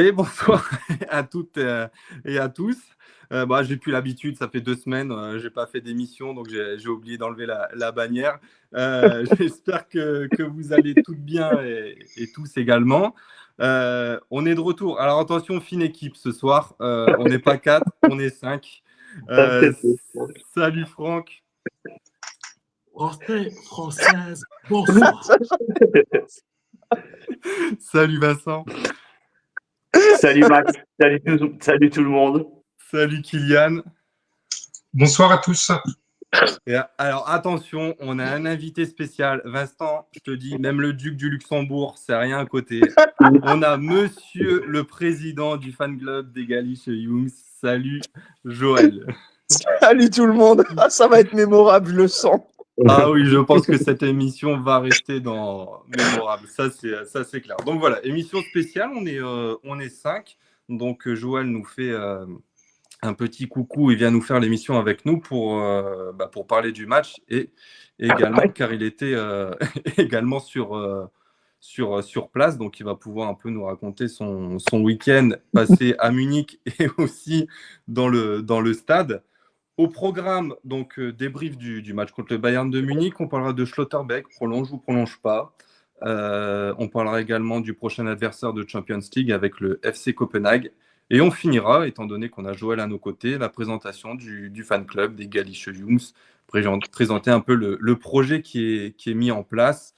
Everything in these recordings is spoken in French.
Et bonsoir à toutes et à tous. J'ai plus l'habitude, ça fait 2 semaines, j'ai pas fait d'émission, donc j'ai oublié d'enlever la bannière. J'espère que vous allez toutes bien et tous également. On est de retour. Alors attention, fine équipe ce soir. On n'est pas 4, on est 5. Euh, Salut Franck. Française, bonsoir. Salut Vincent. Salut Max, salut tout le monde. Salut Kylian. Bonsoir à tous. Alors attention, on a un invité spécial. Vincent, je te dis, même le duc du Luxembourg, c'est rien à côté. On a monsieur le président du fan club des Galich Youngs. Salut Joël. Salut tout le monde. Ah, ça va être mémorable, je le sens. Ah oui, je pense que cette émission va rester dans mémorable. Ça c'est clair. Donc voilà, émission spéciale. On est 5. Donc Joël nous fait un petit coucou. Il vient nous faire l'émission avec nous pour parler du match et également car il était également sur place. Donc il va pouvoir un peu nous raconter son week-end passé à Munich et aussi dans le stade. Au programme, donc débrief du match contre le Bayern de Munich, on parlera de Schlotterbeck, prolonge ou prolonge pas. On parlera également du prochain adversaire de Champions League avec le FC Copenhague. Et on finira, étant donné qu'on a Joël à nos côtés, la présentation du fan club des Galich Youngs, présenter un peu le projet qui est mis en place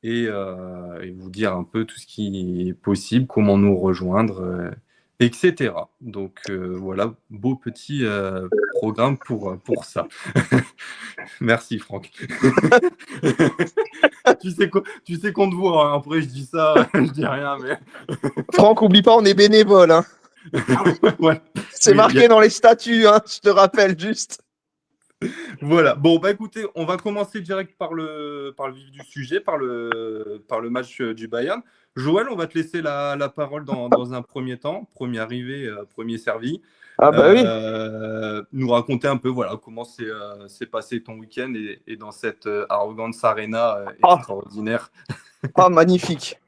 et vous dire un peu tout ce qui est possible, comment nous rejoindre, etc. Donc voilà, beau petit programme pour ça. Merci Franck. tu sais qu'on te voit, hein. Après je dis ça, je dis rien, mais... Franck, oublie pas, on est bénévole. Hein. Ouais. C'est marqué dans les statuts, hein, je te rappelle juste. Voilà. Bon, écoutez, on va commencer direct par le vif du sujet, par le match du Bayern. Joël, on va te laisser la parole dans un premier temps. Premier arrivé, premier servi. Ah bah oui. Nous raconter un peu comment s'est passé ton week-end et dans cette Arrogance Arena extraordinaire. Ah, magnifique.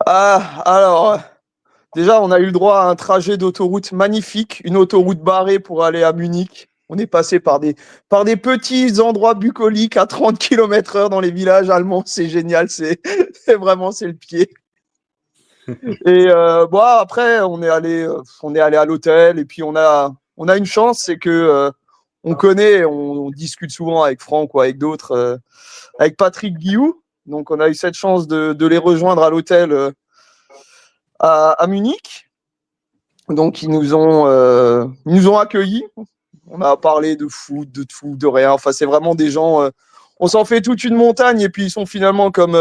Alors, déjà, on a eu le droit à un trajet d'autoroute magnifique, une autoroute barrée pour aller à Munich. On est passé par des petits endroits bucoliques à 30 km/h dans les villages allemands. C'est génial, c'est le pied. Et après, on est allé à l'hôtel et puis on a une chance, c'est que on connaît, on discute souvent avec Franck ou avec d'autres, avec Patrick Guillou. Donc on a eu cette chance de les rejoindre à l'hôtel à Munich. Donc ils nous ont accueillis. On a parlé de foot, de tout, de rien. Enfin, c'est vraiment des gens. On s'en fait toute une montagne et puis ils sont finalement comme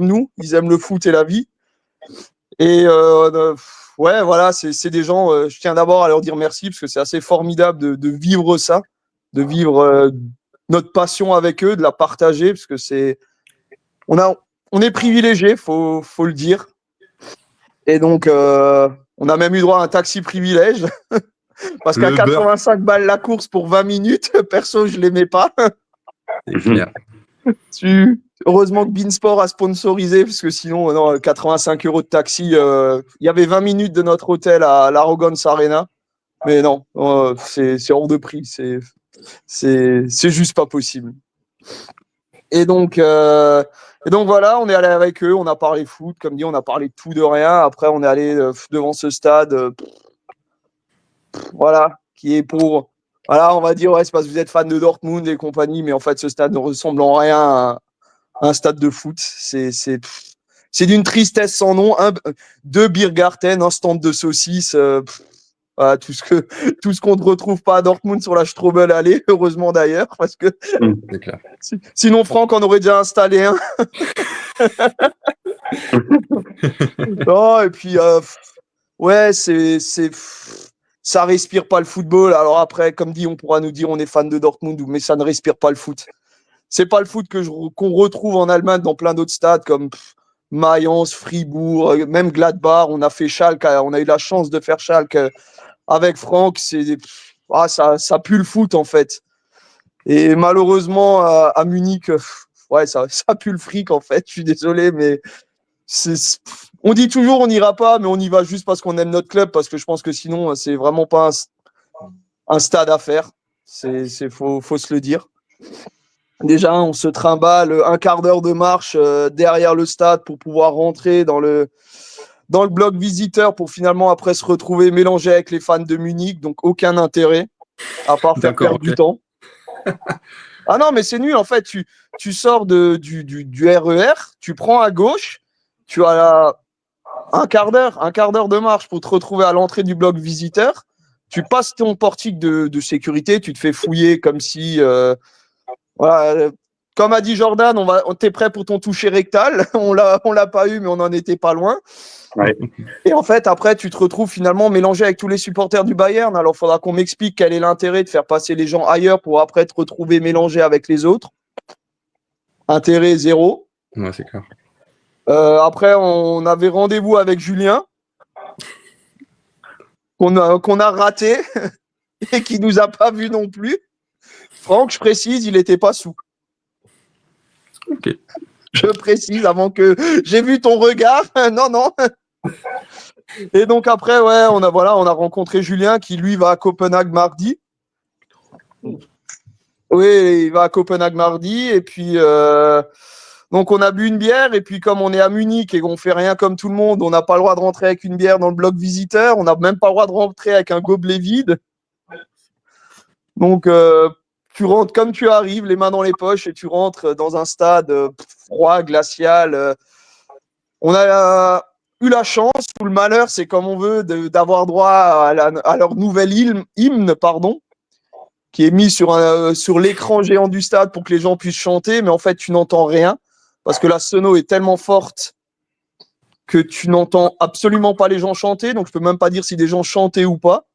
nous. Ils aiment le foot et la vie. Et voilà, c'est des gens. Je tiens d'abord à leur dire merci parce que c'est assez formidable de vivre ça, de vivre notre passion avec eux, de la partager parce que on est privilégiés, faut le dire. Et donc on a même eu droit à un taxi privilège. Parce qu'à 85 balles la course pour 20 minutes, perso, je ne l'aimais pas. C'est clair. Heureusement que Beansport a sponsorisé, parce que sinon, 85 € de taxi, il y avait 20 minutes de notre hôtel à l'Arrogance Arena. Mais non, c'est hors de prix. C'est juste pas possible. Et donc voilà, on est allé avec eux, on a parlé foot, comme dit, on a parlé de tout, de rien. Après, on est allé devant ce stade. Voilà, qui est pour... Voilà, on va dire, c'est parce que vous êtes fan de Dortmund et compagnie, mais en fait, ce stade ne ressemble en rien à un stade de foot. C'est d'une tristesse sans nom. 2 Biergarten, un stand de saucisses, voilà, tout ce qu'on ne retrouve pas à Dortmund sur la Strobel Alley, heureusement d'ailleurs, parce que c'est clair. Sinon, Franck en aurait déjà installé un. Non, et puis, ouais, ça respire pas le football. Alors après, comme dit, on pourra nous dire on est fan de Dortmund, mais ça ne respire pas le foot. C'est pas le foot qu'on retrouve en Allemagne dans plein d'autres stades comme Mayence, Fribourg, même Gladbach. On a fait Schalke, on a eu la chance de faire Schalke avec Franck. Ça pue le foot en fait. Et malheureusement à Munich, ouais, ça pue le fric en fait. Je suis désolé, mais On dit toujours on n'ira pas, mais on y va juste parce qu'on aime notre club, parce que je pense que sinon, c'est vraiment pas un stade à faire. Faut se le dire. Déjà, on se trimballe un quart d'heure de marche derrière le stade pour pouvoir rentrer dans le bloc visiteur pour finalement après se retrouver mélangé avec les fans de Munich. Donc, aucun intérêt, à part faire perdre du temps. Ah non, mais c'est nul. En fait, tu sors du RER, tu prends à gauche, tu as un quart d'heure de marche pour te retrouver à l'entrée du bloc visiteur. Tu passes ton portique de sécurité, tu te fais fouiller comme si... voilà, comme a dit Jordan, t'es prêt pour ton toucher rectal. On l'a pas eu, mais on n'en était pas loin. Ouais. Et en fait, après, tu te retrouves finalement mélangé avec tous les supporters du Bayern. Alors, il faudra qu'on m'explique quel est l'intérêt de faire passer les gens ailleurs pour après te retrouver mélangé avec les autres. Intérêt zéro. Ouais, c'est clair. Après, on avait rendez-vous avec Julien, qu'on a raté et qui nous a pas vus non plus. Franck, je précise, il n'était pas sous. Ok. Je précise avant que j'ai vu ton regard. Non. Et donc après, ouais, on a rencontré Julien qui lui va à Copenhague mardi. Oui, il va à Copenhague mardi et puis donc on a bu une bière et puis comme on est à Munich et qu'on fait rien comme tout le monde, on n'a pas le droit de rentrer avec une bière dans le bloc visiteur, on n'a même pas le droit de rentrer avec un gobelet vide. Donc tu rentres comme tu arrives, les mains dans les poches et tu rentres dans un stade froid, glacial. On a eu la chance ou le malheur, c'est comme on veut, d'avoir droit à leur nouvel hymne, qui est mis sur l'écran géant du stade pour que les gens puissent chanter, mais en fait, tu n'entends rien parce que la sono est tellement forte que tu n'entends absolument pas les gens chanter, donc je peux même pas dire si des gens chantaient ou pas.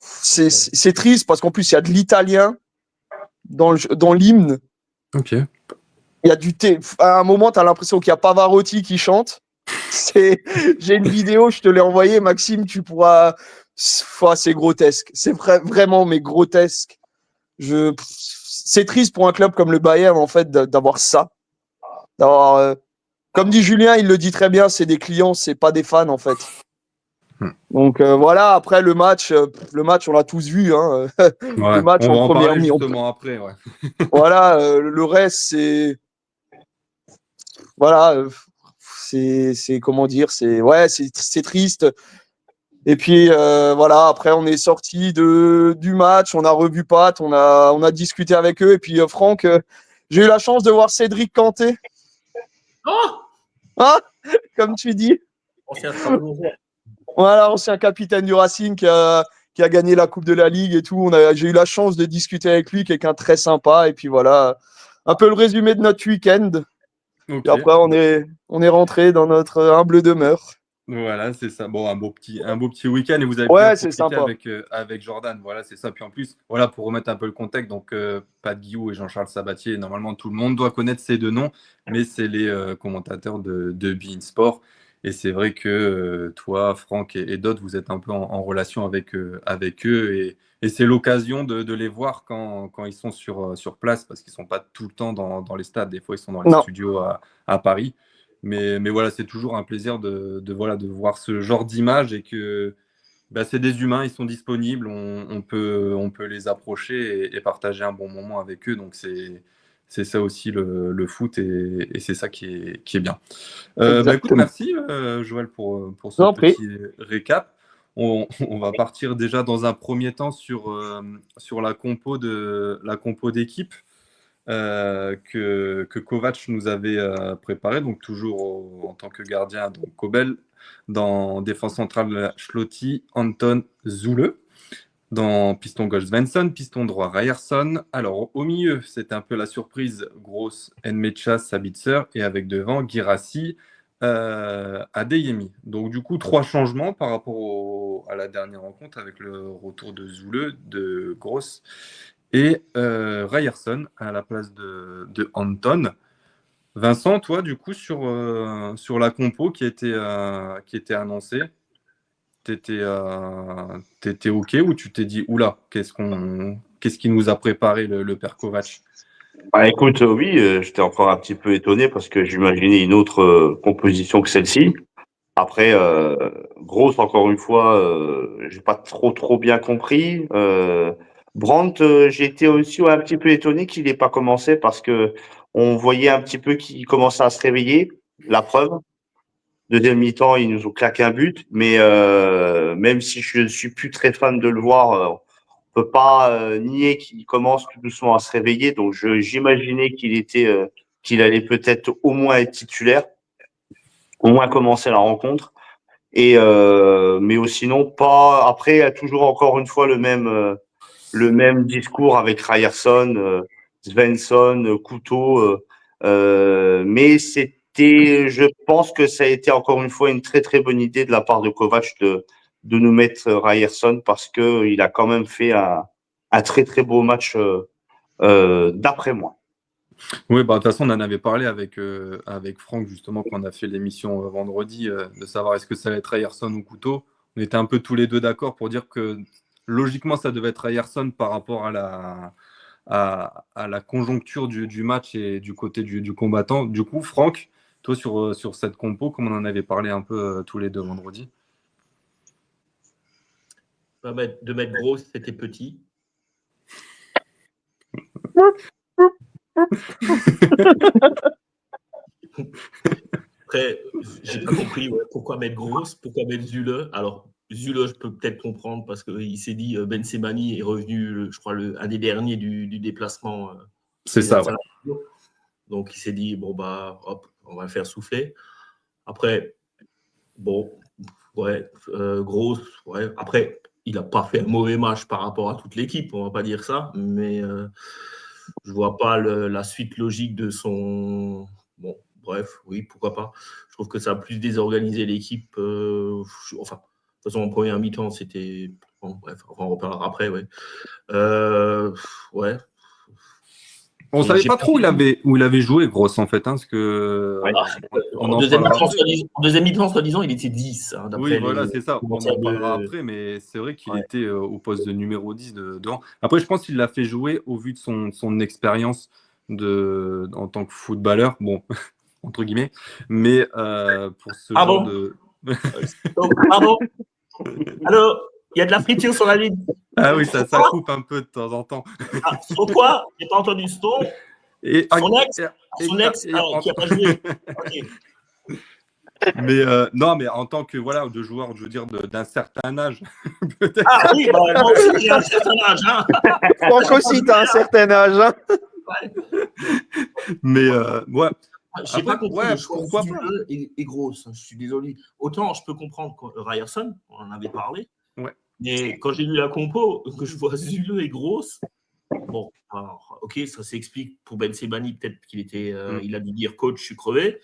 C'est triste parce qu'en plus, il y a de l'italien dans l'hymne. Ok. Il y a à un moment, tu as l'impression qu'il y a Pavarotti qui chante. J'ai une vidéo, je te l'ai envoyée, Maxime, tu pourras. C'est grotesque. C'est vraiment, mais grotesque. C'est triste pour un club comme le Bayern, en fait, d'avoir ça. Comme dit Julien, il le dit très bien, c'est des clients, c'est pas des fans, en fait. Donc voilà, après le match, on l'a tous vu. Hein. Ouais, le match on va en en première parler mi-temps. justement après. Ouais. Voilà, le reste, c'est. Voilà, c'est comment dire, c'est triste. Et puis voilà, après on est sorti du match, on a revu Pat, on a discuté avec eux. Et puis Franck, j'ai eu la chance de voir Cédric Kanté. Oh, Hein, comme tu dis. Voilà, ancien capitaine du Racing qui a gagné la Coupe de la Ligue et tout. J'ai eu la chance de discuter avec lui, quelqu'un de très sympa. Et puis voilà, un peu le résumé de notre week-end. Ok. Et après, on est rentré dans notre humble demeure. Voilà, c'est ça. Bon, un beau petit week-end et vous avez Ouais, bien c'est profité sympa. avec Jordan. Voilà, c'est ça. Puis en plus, voilà, pour remettre un peu le contexte, donc Pat Guillou et Jean-Charles Sabatier, normalement tout le monde doit connaître ces deux noms, mais c'est les commentateurs de beIN Sport. Et c'est vrai que toi, Franck et d'autres, vous êtes un peu en relation avec eux et c'est l'occasion de les voir quand ils sont sur place parce qu'ils ne sont pas tout le temps dans les stades. Des fois, ils sont dans les studios à Paris. Mais voilà, c'est toujours un plaisir de voir ce genre d'image et que c'est des humains, ils sont disponibles, on peut les approcher et partager un bon moment avec eux. Donc c'est ça aussi le foot et c'est ça qui est bien. Écoute, merci Joël pour ce petit récap. On va partir déjà dans un premier temps sur la compo d'équipe. Que Kovac nous avait préparé, donc toujours en tant que gardien, donc Kobel, dans défense centrale Schlotti, Anton, Zule, dans piston gauche Svensson, piston droit Ryerson. Alors au milieu, c'était un peu la surprise, grosse Nmecha, Sabitzer, et avec devant Guirassy, Adeyemi. Donc du coup, 3 changements par rapport à la dernière rencontre avec le retour de Zule, de Gross et Ryerson à la place de Anton. Vincent, toi, du coup, sur la compo qui était annoncée, t'étais OK ou tu t'es dit, oula, qu'est-ce qu'il nous a préparé le père Kovac? Bah écoute, oui, j'étais encore un petit peu étonné parce que j'imaginais une autre composition que celle-ci. Après, Gross, encore une fois, j'ai pas trop bien compris. Brandt, j'ai été aussi un petit peu étonné qu'il n'ait pas commencé parce que on voyait un petit peu qu'il commençait à se réveiller. La preuve. Deuxième mi-temps, ils nous ont claqué un but, mais même si je ne suis plus très fan de le voir, on peut pas nier qu'il commence tout doucement à se réveiller. Donc j'imaginais qu'il allait peut-être au moins être titulaire, au moins commencer la rencontre. Et mais sinon pas. Après, il y a toujours encore une fois le même discours avec Ryerson, Svensson, Couteau. Mais je pense que ça a été encore une fois une très très bonne idée de la part de Kovac de nous mettre Ryerson parce que il a quand même fait un très très beau match d'après moi. Oui, bah, de toute façon, on en avait parlé avec Franck, justement, quand on a fait l'émission vendredi, de savoir est-ce que ça allait être Ryerson ou Couteau. On était un peu tous les deux d'accord pour dire que logiquement, ça devait être Ryerson par rapport à la conjoncture du match et du côté du combattant. Du coup, Franck, toi, sur cette compo, comme on en avait parlé un peu tous les deux vendredi. De mettre Gros, c'était petit. Après, j'ai pas compris pourquoi mettre Grosse, pourquoi mettre Zule. Alors, Zule, je peux peut-être comprendre parce qu'il s'est dit Ben Sebaini est revenu, je crois, un des derniers du déplacement. C'est ça, ouais. Donc, il s'est dit, bon, bah, hop, on va le faire souffler. Après, bon, ouais, Grosse, ouais. Après, il n'a pas fait un mauvais match par rapport à toute l'équipe, on va pas dire ça, mais je vois pas la suite logique de son. Bon, bref, oui, pourquoi pas. Je trouve que ça a plus désorganisé l'équipe. Enfin, de toute façon, en première mi-temps, c'était. Bon, bref, on reparlera après, ouais. Ouais. On ne savait pas trop où il avait joué, Gross, en fait. Hein, parce que ouais, en deuxième mi-temps, soi-disant, il était 10. Hein, oui, voilà, c'est ça. On en parlera après, mais c'est vrai qu'il était au poste de numéro 10 devant. Après, je pense qu'il l'a fait jouer au vu de son expérience en tant que footballeur. Bon, entre guillemets. Mais pour ce genre de. Pardon. Allô, il y a de la friture sur la ligne. Ah oui, ça coupe un peu de temps en temps. Son quoi? J'ai pas entendu ce ton. Son ex, alors, qui n'a pas joué. Okay. Mais non, mais en tant que de joueur, je veux dire, d'un certain âge, peut-être. Ah oui, moi aussi j'ai un certain âge. Hein. Franck aussi, tu as un certain âge. Hein. Ouais. Mais ouais. Je n'ai pas compris le choix et Grosse. Je suis désolé. Autant je peux comprendre Ryerson, on en avait parlé. Ouais. Mais quand j'ai lu la compo, que je vois Zule et Grosse, bon, alors, ok, ça s'explique pour Ben Sebaini, peut-être qu'il était, il a dû dire coach, je suis crevé.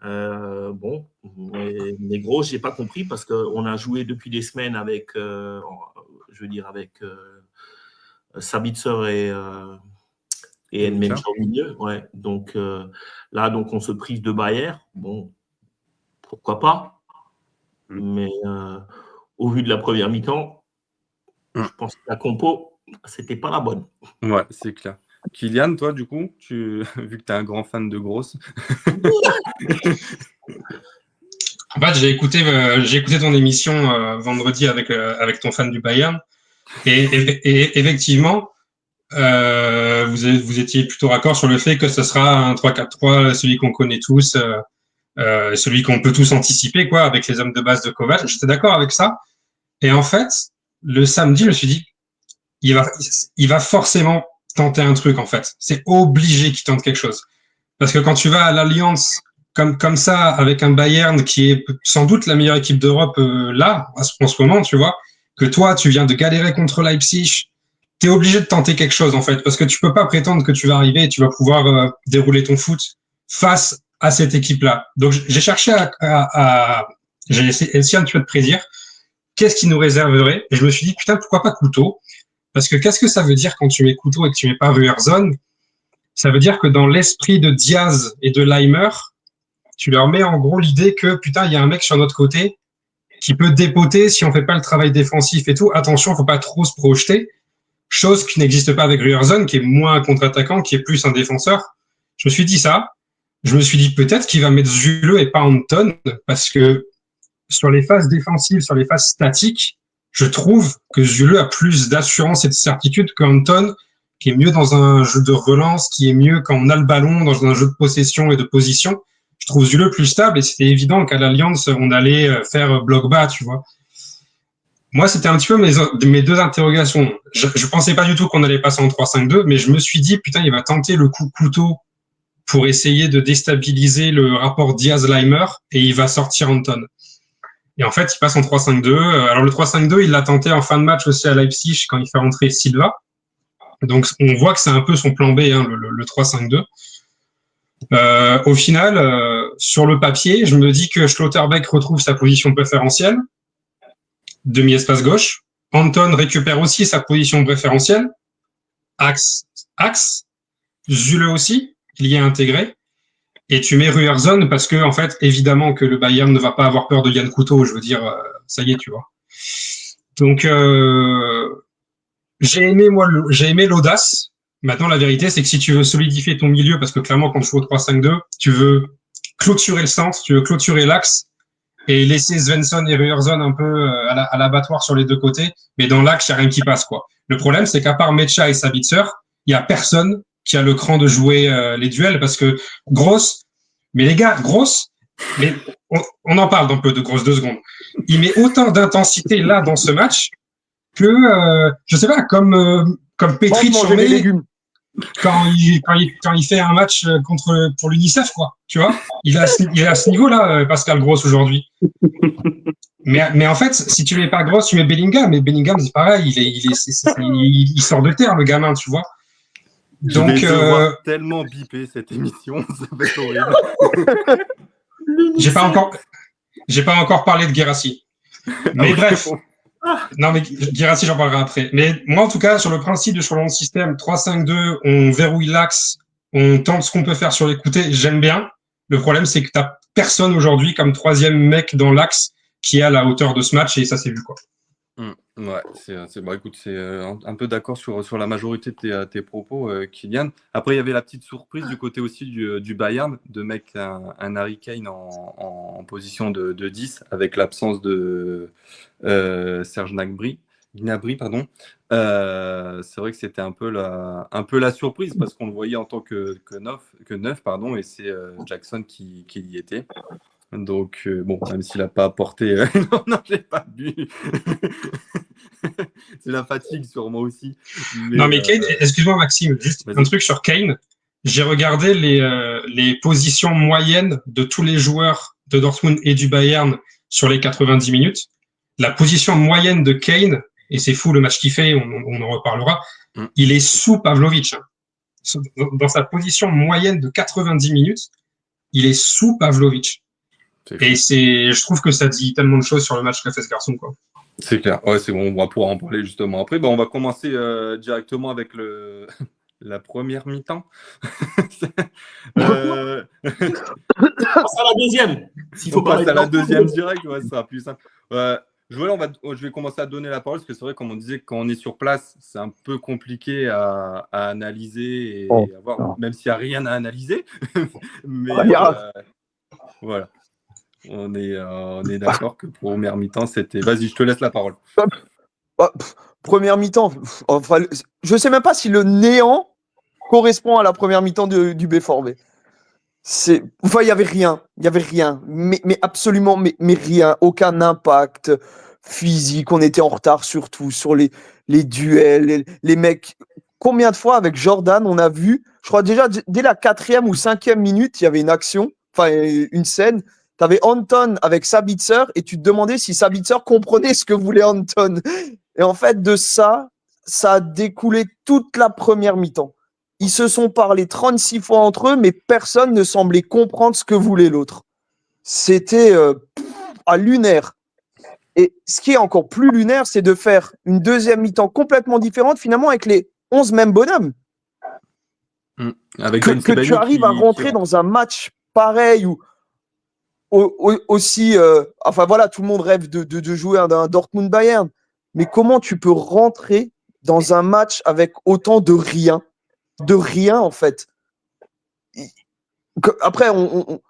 Bon, mais Grosse, j'ai pas compris parce qu'on a joué depuis des semaines avec, Sabitzer et Nmencha au milieu. Ouais. Donc là, on se prive de Bayer. Bon, pourquoi pas. Mais au vu de la première mi-temps, je pense que la compo, c'était pas la bonne. Ouais, c'est clair. Kylian, toi, du coup, vu que tu es un grand fan de Grosse. En fait, j'ai écouté ton émission vendredi avec ton fan du Bayern. Et effectivement, vous étiez plutôt raccord sur le fait que ce sera un 3-4-3, celui qu'on connaît tous, celui qu'on peut tous anticiper, quoi, avec les hommes de base de Kovac. J'étais d'accord avec ça. Et en fait, le samedi, je me suis dit, il va forcément tenter un truc, en fait. C'est obligé qu'il tente quelque chose. Parce que quand tu vas à l'Alliance comme ça, avec un Bayern qui est sans doute la meilleure équipe d'Europe là, en ce moment, tu vois, que toi, tu viens de galérer contre Leipzig, tu es obligé de tenter quelque chose, en fait, parce que tu peux pas prétendre que tu vas arriver et tu vas pouvoir dérouler ton foot face à cette équipe-là. Donc, j'ai cherché j'ai essayé un petit peu de prédire qu'est-ce qui nous réserverait, et je me suis dit, putain, pourquoi pas Couteau? Parce que qu'est-ce que ça veut dire quand tu mets Couteau et que tu mets pas Ryerson? Ça veut dire que dans l'esprit de Diaz et de Leimer, tu leur mets en gros l'idée que, putain, il y a un mec sur notre côté qui peut dépoter si on fait pas le travail défensif et tout. Attention, faut pas trop se projeter. chose qui n'existe pas avec Ryerson, qui est moins un contre-attaquant, qui est plus un défenseur. Je me suis dit ça. Je me suis dit peut-être qu'il va mettre Zule et pas Anton, parce que sur les phases défensives, sur les phases statiques, je trouve que Zule a plus d'assurance et de certitude qu'Anton, qui est mieux dans un jeu de relance, qui est mieux quand on a le ballon, dans un jeu de possession et de position. Je trouve Zule plus stable et c'était évident qu'à l'Alliance, on allait faire bloc bas, tu vois. Moi, c'était un petit peu mes deux interrogations. Je pensais pas du tout qu'on allait passer en 3-5-2, mais je me suis dit, putain, il va tenter le coup couteau pour essayer de déstabiliser le rapport Diaz-Leimer et il va sortir Anton. Et en fait, il passe en 3-5-2. Alors, le 3-5-2, il l'a tenté en fin de match aussi à Leipzig quand il fait rentrer Silva. Donc, on voit que c'est un peu son plan B, hein, le 3-5-2. Au final, sur le papier, je me dis que Schlotterbeck retrouve sa position préférentielle, demi-espace gauche. Anton récupère aussi sa position préférentielle, axe, Zule aussi, il y est intégré. Et tu mets Ryerson parce que, en fait, évidemment que le Bayern ne va pas avoir peur de Yann Couteau, je veux dire, ça y est, tu vois. Donc, j'ai aimé l'audace. Maintenant, la vérité, c'est que si tu veux solidifier ton milieu, parce que clairement, quand tu joues au 3-5-2, tu veux clôturer le centre, tu veux clôturer l'axe et laisser Svensson et Ryerson un peu à l'abattoir sur les deux côtés. Mais dans l'axe, il n'y a rien qui passe, quoi. Le problème, c'est qu'à part Mecha et Sabitzer, il n'y a personne qui a le cran de jouer les duels parce que Gross, mais les gars, Gross, mais on en parle d'un peu de Gross 2 secondes. Il met autant d'intensité là dans ce match que, je sais pas, comme Petric en met quand il fait un match pour l'UNICEF, quoi. Tu vois, il est à ce niveau-là, Pascal Gross aujourd'hui. Mais en fait, si tu mets pas Gross, tu mets Bellingham. Mais Bellingham, c'est pareil, il sort de terre, le gamin, tu vois. Donc, je vais devoir tellement biper cette émission, ça va être horrible. J'ai pas encore parlé de Guirassy. Mais bref. Non, mais Guirassy, j'en parlerai après. Mais moi, en tout cas, sur le principe de changer de système 3-5-2, on verrouille l'axe, on tente ce qu'on peut faire sur les côtés, j'aime bien. Le problème, c'est que t'as personne aujourd'hui comme troisième mec dans l'axe qui est à la hauteur de ce match et ça s'est vu, quoi. Ouais, écoute, c'est un peu d'accord sur la majorité de tes propos, Kylian. Après, il y avait la petite surprise du côté aussi du Bayern, de mettre un Harry Kane en position de 10 avec l'absence de Serge Gnabry. C'est vrai que c'était un peu la surprise parce qu'on le voyait en tant que neuf, et c'est Jackson qui y était. Donc, bon, même s'il n'a pas apporté... non, je n'ai pas bu. C'est la fatigue sur moi aussi. Mais Kane, excuse-moi Maxime, juste un truc sur Kane. J'ai regardé les positions moyennes de tous les joueurs de Dortmund et du Bayern sur les 90 minutes. La position moyenne de Kane, et c'est fou le match qu'il fait, on en reparlera, il est sous Pavlovic. Hein. Dans sa position moyenne de 90 minutes, il est sous Pavlovic. Et je trouve que ça dit tellement de choses sur le match qu'a fait ce garçon, quoi. C'est clair. Ouais, c'est bon, on va pouvoir en parler justement après. On va commencer directement avec la première mi-temps. On passe à la deuxième. On passe à la deuxième direct, ouais, ça sera plus simple. Joël, je vais commencer à donner la parole parce que c'est vrai, comme on disait, quand on est sur place, c'est un peu compliqué à analyser et à voir, même s'il n'y a rien à analyser. Mais voilà. On est d'accord que pour première mi-temps, c'était. Vas-y, je te laisse la parole. Première mi-temps, enfin, je ne sais même pas si le néant correspond à la première mi-temps du B4B. Enfin, il n'y avait rien, mais absolument, mais rien, aucun impact physique. On était en retard surtout sur les duels, les mecs. Combien de fois avec Jordan, on a vu, je crois déjà dès la 4e ou 5e minute, il y avait une action, enfin une scène. Tu avais Anton avec Sabitzer et tu te demandais si Sabitzer comprenait ce que voulait Anton. Et en fait, de ça a découlé toute la première mi-temps. Ils se sont parlé 36 fois entre eux, mais personne ne semblait comprendre ce que voulait l'autre. C'était lunaire. Et ce qui est encore plus lunaire, c'est de faire une deuxième mi-temps complètement différente, finalement, avec les 11 mêmes bonhommes. Avec que tu arrives à rentrer dans un match pareil où aussi, enfin voilà, tout le monde rêve de jouer un Dortmund Bayern, mais comment tu peux rentrer dans un match avec autant de rien. De rien, en fait. Après, on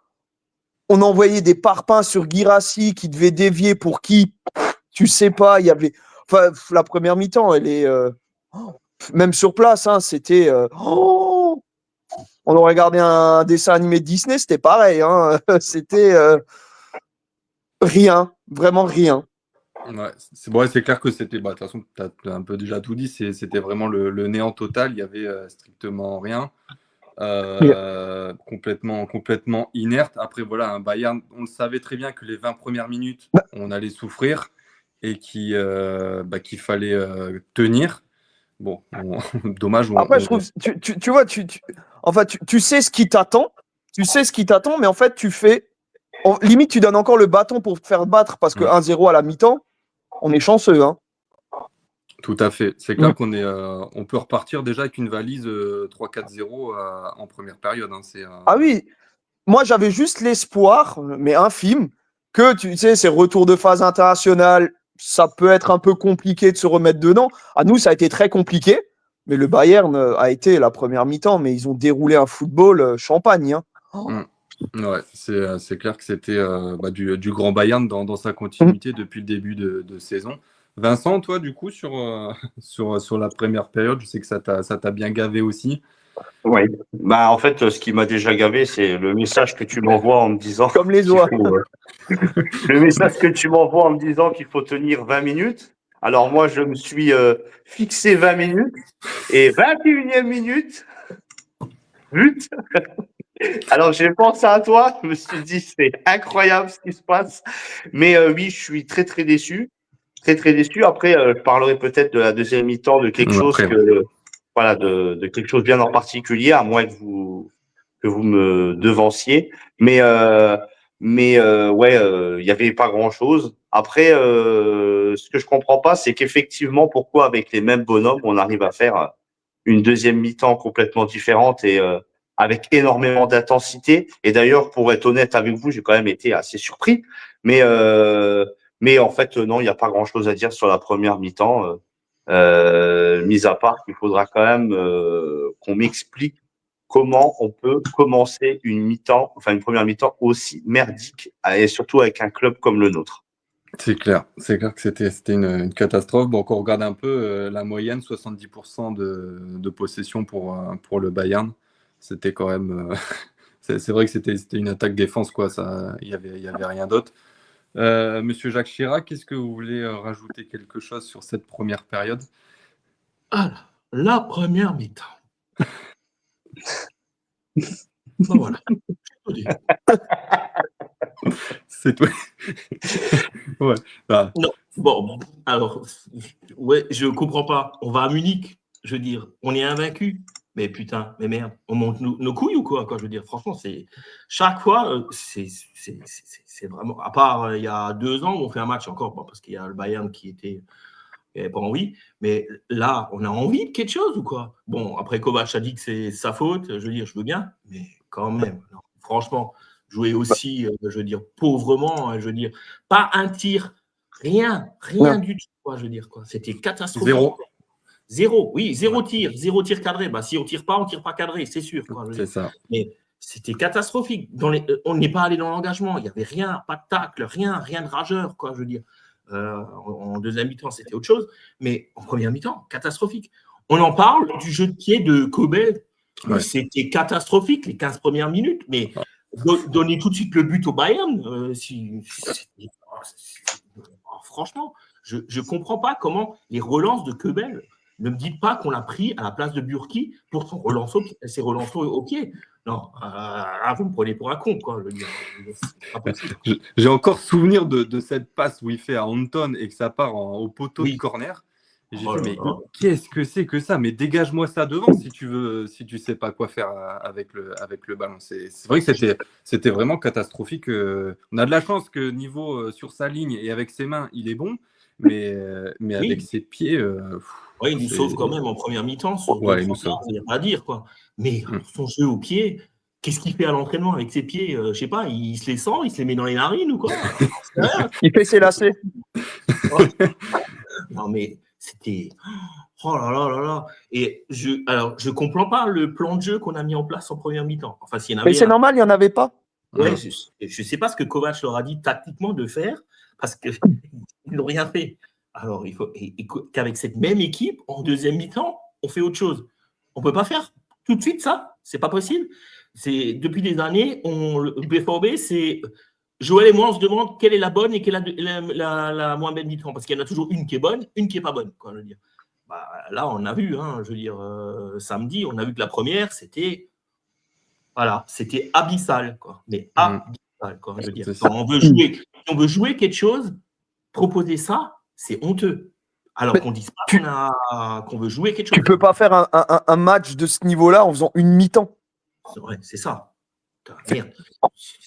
envoyait des parpaings sur Guirassy qui devait dévier pour qui, tu sais pas, il y avait... Enfin, la première mi-temps, elle est... même sur place, hein, c'était... on aurait regardé un dessin animé de Disney, c'était pareil. Hein, c'était rien, vraiment rien. Ouais, c'est clair que c'était. Bah, de toute façon, tu as un peu déjà tout dit. C'était vraiment le néant total. Il y avait strictement rien. Complètement inerte. Après, voilà, un Bayern, on le savait très bien que les 20 premières minutes, on allait souffrir et qu'il fallait tenir. Bon, dommage. Après, je trouve, tu vois, enfin, tu sais ce qui t'attend. Tu sais ce qui t'attend, mais en fait, tu fais. Limite, tu donnes encore le bâton pour te faire battre parce que 1-0 à la mi-temps, on est chanceux. Hein. Tout à fait. C'est clair qu'on on peut repartir déjà avec une valise 3-4-0 en première période. Hein. Ah oui, moi j'avais juste l'espoir, mais infime, que tu sais, ces retours de phase internationale, ça peut être un peu compliqué de se remettre dedans. À nous, ça a été très compliqué, mais le Bayern a été la première mi-temps, mais ils ont déroulé un football champagne. Hein. Ouais, c'est clair que c'était du grand Bayern dans sa continuité depuis le début de saison. Vincent, toi, du coup, sur la première période, je sais que ça t'a bien gavé aussi. Oui. Bah, en fait, ce qui m'a déjà gavé, c'est le message que tu m'envoies en me disant. Comme les oies. Le message que tu m'envoies en me disant qu'il faut tenir 20 minutes. Alors, moi, je me suis fixé 20 minutes et 21e minute. But. Alors, j'ai pensé à toi. Je me suis dit, c'est incroyable ce qui se passe. Mais oui, je suis très, très déçu. Très, très déçu. Après, je parlerai peut-être de la deuxième mi-temps, de quelque chose voilà, de quelque chose bien en particulier, à moins que vous me devanciez. Mais ouais, il y avait pas grand-chose. Après, ce que je comprends pas, c'est qu'effectivement, pourquoi avec les mêmes bonhommes, on arrive à faire une deuxième mi-temps complètement différente et avec énormément d'intensité. Et d'ailleurs, pour être honnête avec vous, j'ai quand même été assez surpris. Mais en fait, non, il n'y a pas grand-chose à dire sur la première mi-temps. Mis à part qu'il faudra quand même qu'on m'explique comment on peut commencer une première mi-temps aussi merdique, et surtout avec un club comme le nôtre. C'est clair que c'était une catastrophe. Bon, quand on regarde un peu la moyenne, 70% de possession pour le Bayern, c'était quand même. C'est vrai que c'était une attaque défense, quoi. Il y avait rien d'autre. Monsieur Jacques Chirac, est-ce que vous voulez rajouter quelque chose sur cette première période? Alors, la première mi-temps. Ben voilà. C'est tout. Ouais. Ah. Non, bon, alors, ouais, je comprends pas. On va à Munich, je veux dire, on est invaincu. Mais putain, mais merde, on monte nos couilles ou quoi, je veux dire, franchement, c'est chaque fois, c'est vraiment, à part il y a 2 ans où on fait un match encore, parce qu'il y a le Bayern qui n'avait pas envie, mais là, on a envie de quelque chose ou quoi? Bon, après, Kovac a dit que c'est sa faute, je veux dire, je veux bien, mais quand même, non, franchement, jouer aussi, je veux dire, pauvrement, je veux dire, pas un tir, rien du tout, quoi, je veux dire, quoi. C'était catastrophique. Zéro tir cadré. Bah, si on tire pas cadré, c'est sûr. Quoi, c'est ça. Mais c'était catastrophique. On n'est pas allé dans l'engagement. Il n'y avait rien, pas de tacle, rien de rageur, quoi, je veux dire. En deuxième mi-temps, c'était autre chose. Mais en première mi-temps, catastrophique. On en parle du jeu de pied de Kobel. Ouais. C'était catastrophique, les 15 premières minutes. Mais donner tout de suite le but au Bayern, franchement, je ne comprends pas comment les relances de Kobel. Ne me dites pas qu'on l'a pris à la place de Burki pour ses relances au pied. Non, vous me prenez pour un con, quoi. J'ai encore souvenir de cette passe où il fait à Anton et que ça part au poteau de corner. Et j'ai dit, mais qu'est-ce que c'est que ça? Mais dégage-moi ça devant si tu sais pas quoi faire avec le ballon. C'est vrai que c'était vraiment catastrophique. On a de la chance que niveau sur sa ligne et avec ses mains, il est bon. Mais avec ses pieds. Oui, il nous sauve quand même en première mi-temps. Il n'y a pas à dire, quoi. Mais son jeu au pied, qu'est-ce qu'il fait à l'entraînement avec ses pieds? Je sais pas, il se les sent, il se les met dans les narines ou quoi? Il fait ses lacets. Non, mais C'était oh là là là là. Et je comprends pas le plan de jeu qu'on a mis en place en première mi-temps. Enfin, s'il y en avait Mais c'est normal, il n'y en avait pas. Ouais, je sais pas ce que Kovac leur a dit tactiquement de faire parce qu'ils n'ont rien fait. Alors, il faut qu'avec cette même équipe, en deuxième mi-temps, on fait autre chose. On peut pas faire tout de suite ça. C'est pas possible. Depuis des années, le BFOB, c'est Joël et moi, on se demande quelle est la bonne et quelle est la moins belle mi-temps parce qu'il y en a toujours une qui est bonne, une qui est pas bonne. Quoi, je veux dire. Bah, là, on a vu, hein, je veux dire, samedi, on a vu que la première, c'était abyssal, quoi. Mais abyssal, quoi, je veux dire. Quand on veut jouer, si on veut jouer quelque chose, proposer ça, c'est honteux. Alors qu'on ne dise pas qu'on veut jouer quelque chose. Tu peux pas faire un match de ce niveau-là en faisant une mi-temps. Ouais, c'est ça. Merde.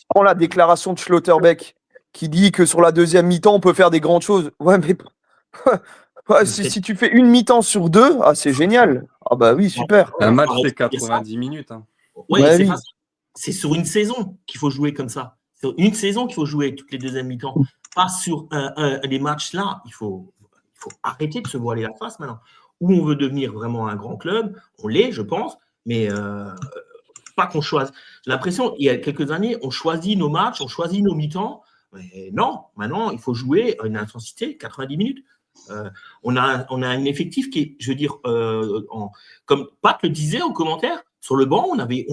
Prends la déclaration de Schlotterbeck qui dit que sur la deuxième mi-temps, on peut faire des grandes choses. Ouais, mais si tu fais une mi-temps sur deux, c'est génial. Ah bah oui, super. Un match, c'est 90 minutes. Hein. Ouais, c'est pas ça. C'est sur une saison qu'il faut jouer comme ça. C'est sur une saison qu'il faut jouer toutes les deuxièmes mi-temps. Pas sur des matchs là. Il faut arrêter de se voiler la face maintenant. Où on veut devenir vraiment un grand club, on l'est, je pense, mais pas qu'on choisit. J'ai l'impression, il y a quelques années, on choisit nos matchs, on choisit nos mi-temps. Mais non, maintenant, il faut jouer à une intensité, 90 minutes. On a un effectif qui est, je veux dire, comme Pat le disait en commentaire, sur le banc, on avait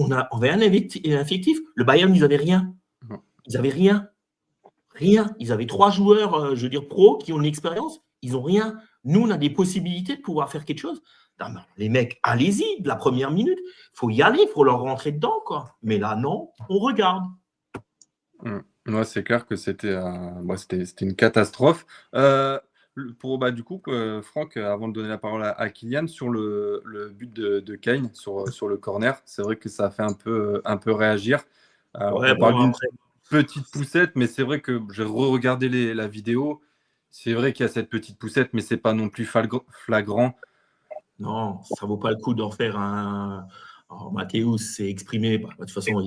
un effectif. Le Bayern, ils n'avaient rien. Ils n'avaient rien. Rien. Ils avaient 3 joueurs, je veux dire, pros, qui ont de l'expérience. Ils n'ont rien. Nous, on a des possibilités de pouvoir faire quelque chose. Non, les mecs, allez-y, de la première minute. Il faut y aller, il faut leur rentrer dedans, quoi. Mais là, non, on regarde. Ouais, c'est clair que c'était une catastrophe. Du coup, Franck, avant de donner la parole à Kylian, sur le but de Kane sur le corner, c'est vrai que ça a fait un peu réagir. On parle d'une petite poussette, mais c'est vrai que j'ai re-regardé la vidéo. C'est vrai qu'il y a cette petite poussette, mais c'est pas non plus flagrant. Non, ça vaut pas le coup d'en faire un. Alors, Mathéus s'est exprimé. De toute façon,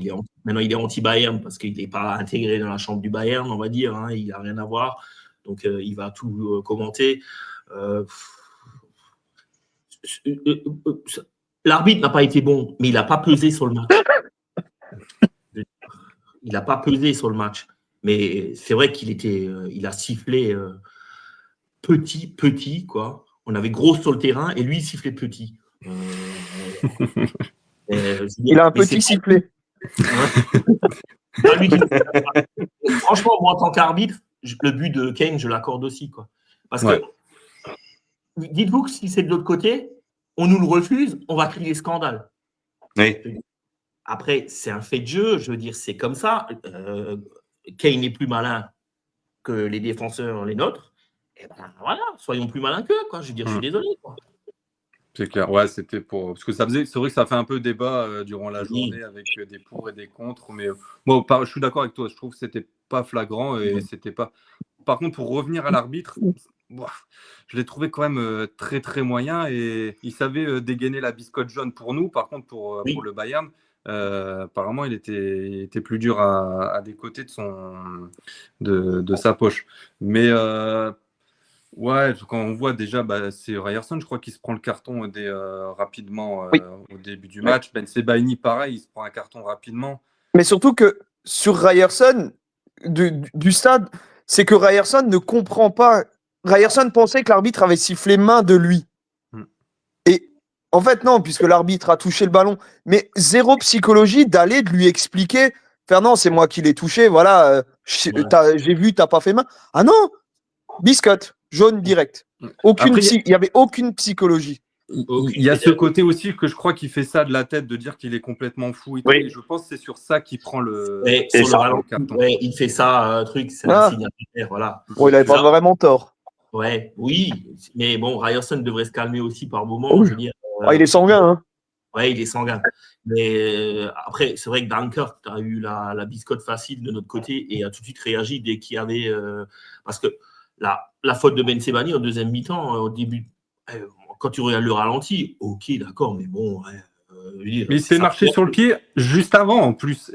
maintenant il est anti-Bayern parce qu'il n'est pas intégré dans la chambre du Bayern, on va dire. Hein, il n'a rien à voir. Donc, il va tout commenter. L'arbitre n'a pas été bon, mais il n'a pas pesé sur le match. Il n'a pas pesé sur le match. Mais c'est vrai il a sifflé petit, quoi. On avait gros sur le terrain et lui, il sifflait petit. Il a un petit sifflet. Franchement, moi, en tant qu'arbitre, le but de Kane, je l'accorde aussi, quoi. Parce que, dites-vous que si c'est de l'autre côté, on nous le refuse, on va crier scandale. Oui. Après, c'est un fait de jeu, je veux dire, c'est comme ça. Kane est plus malin que les défenseurs, les nôtres. Et ben voilà, soyons plus malins qu'eux, quoi. Je veux dire, je suis désolé, quoi. C'est clair, ouais, c'était pour. Parce que c'est vrai que ça fait un peu débat durant la journée avec des pour et des contre. Mais moi, je suis d'accord avec toi, je trouve que c'était pas flagrant et c'était pas. Par contre, pour revenir à l'arbitre, je l'ai trouvé quand même très très moyen et il savait dégainer la biscotte jaune pour nous. Par contre, pour le Bayern, apparemment, il était plus dur à des côtés de sa poche. Mais ouais, quand on voit déjà, c'est Ryerson, je crois qu'il se prend le carton rapidement au début du match. Ben Sebaini, pareil, il se prend un carton rapidement. Mais surtout que sur Ryerson, du stade, c'est que Ryerson ne comprend pas. Ryerson pensait que l'arbitre avait sifflé main de lui. Et en fait, non, puisque l'arbitre a touché le ballon. Mais zéro psychologie d'aller de lui expliquer. Faire non, c'est moi qui l'ai touché, voilà, j'ai vu, t'as pas fait main. Ah non, biscotte, jaune direct. Il n'y avait aucune psychologie. Il y a ce côté aussi que je crois qu'il fait ça de la tête, de dire qu'il est complètement fou. Et je pense que c'est sur ça qu'il prend le carton. Ouais, il fait ça, c'est un signataire, voilà. Bon, il n'avait pas vraiment tort. Oui, mais bon, Ryerson devrait se calmer aussi par moment. Je veux dire, il est sanguin, hein. Ouais, il est sanguin. Mais après, c'est vrai que Dunkirk a eu la biscotte facile de notre côté et a tout de suite réagi dès qu'il y avait. Parce que la faute de Ben Sebaini en deuxième mi-temps, au début, quand tu regardes le ralenti, ok, d'accord, mais bon. Mais il s'est marché sur le pied juste avant en plus,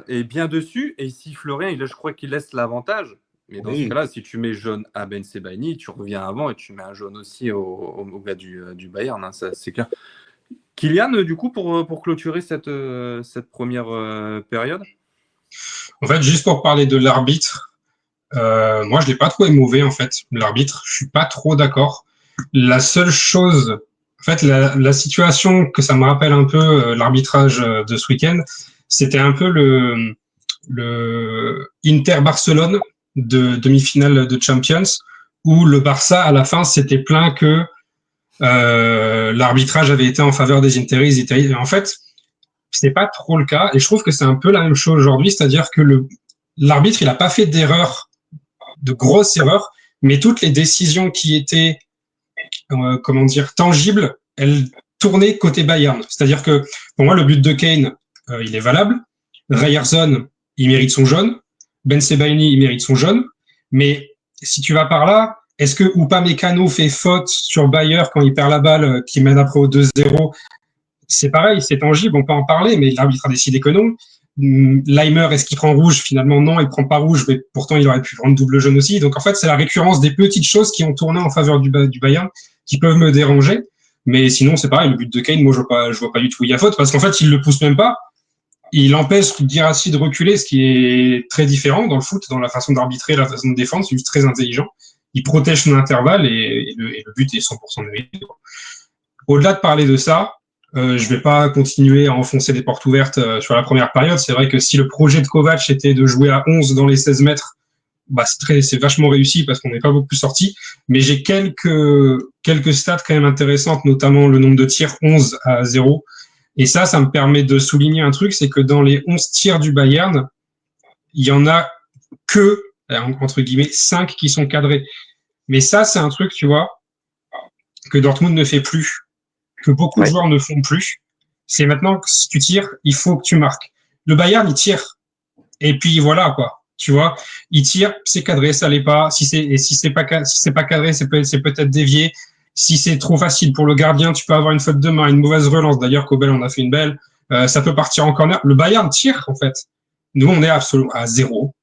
et bien dessus, et il siffle rien. Je crois qu'il laisse l'avantage. Mais dans Oui. ce cas-là, si tu mets jaune à Ben Sebaini, tu reviens avant et tu mets un jaune aussi au gars du Bayern, hein, ça, c'est clair. Kylian, du coup, pour clôturer cette première période. En fait, juste pour parler de l'arbitre, moi, je l'ai pas trouvé mauvais, en fait, l'arbitre. Je suis pas trop d'accord. La seule chose, en fait, la situation que ça me rappelle un peu l'arbitrage de ce week-end, c'était un peu le Inter-Barcelone de demi-finale de Champions, où le Barça, à la fin, s'était plaint que l'arbitrage avait été en faveur des Interis. En fait, c'est pas trop le cas, et je trouve que c'est un peu la même chose aujourd'hui, c'est-à-dire que l'arbitre, il a pas fait d'erreur, de grosses erreurs, mais toutes les décisions qui étaient, comment dire, tangibles, elles tournaient côté Bayern. C'est-à-dire que, pour moi, le but de Kane, il est valable. Ryerson, il mérite son jaune. Ben Sebaini, il mérite son jaune. Mais si tu vas par là, est-ce que Upamecano fait faute sur Bayer quand il perd la balle, qui mène après au 2-0? C'est pareil, c'est tangible, on peut en parler, mais l'arbitre a décidé que non. Leimer, est-ce qu'il prend rouge? Finalement, non, il prend pas rouge, mais pourtant, il aurait pu prendre double jaune aussi. Donc, en fait, c'est la récurrence des petites choses qui ont tourné en faveur du Bayern qui peuvent me déranger. Mais sinon, c'est pareil, le but de Kane, moi, je vois pas du tout où il y a faute, parce qu'en fait, il le pousse même pas. Il empêche Guirassy de reculer, ce qui est très différent dans le foot, dans la façon d'arbitrer, la façon de défendre, c'est juste très intelligent. Il protège son intervalle et le but est 100% mérité. Au-delà de parler de ça, je vais pas continuer à enfoncer des portes ouvertes sur la première période. C'est vrai que si le projet de Kovac était de jouer à 11 dans les 16 mètres, bah c'est vachement réussi parce qu'on n'est pas beaucoup sorti. Mais j'ai quelques stats quand même intéressantes, notamment le nombre de tirs 11-0. Et ça me permet de souligner un truc, c'est que dans les 11 tirs du Bayern, il y en a que, entre guillemets, 5 qui sont cadrés. Mais ça, c'est un truc, tu vois, que Dortmund ne fait plus, que beaucoup de joueurs ne font plus. C'est maintenant que si tu tires, il faut que tu marques. Le Bayern, il tire. Et puis voilà, quoi. Tu vois, il tire, c'est cadré, ça l'est pas. Si c'est pas cadré, c'est peut-être dévié. Si c'est trop facile pour le gardien, tu peux avoir une faute de main, une mauvaise relance. D'ailleurs, Kobel en a fait une belle. Ça peut partir en corner. Le Bayern tire, en fait. Nous, on est absolument à zéro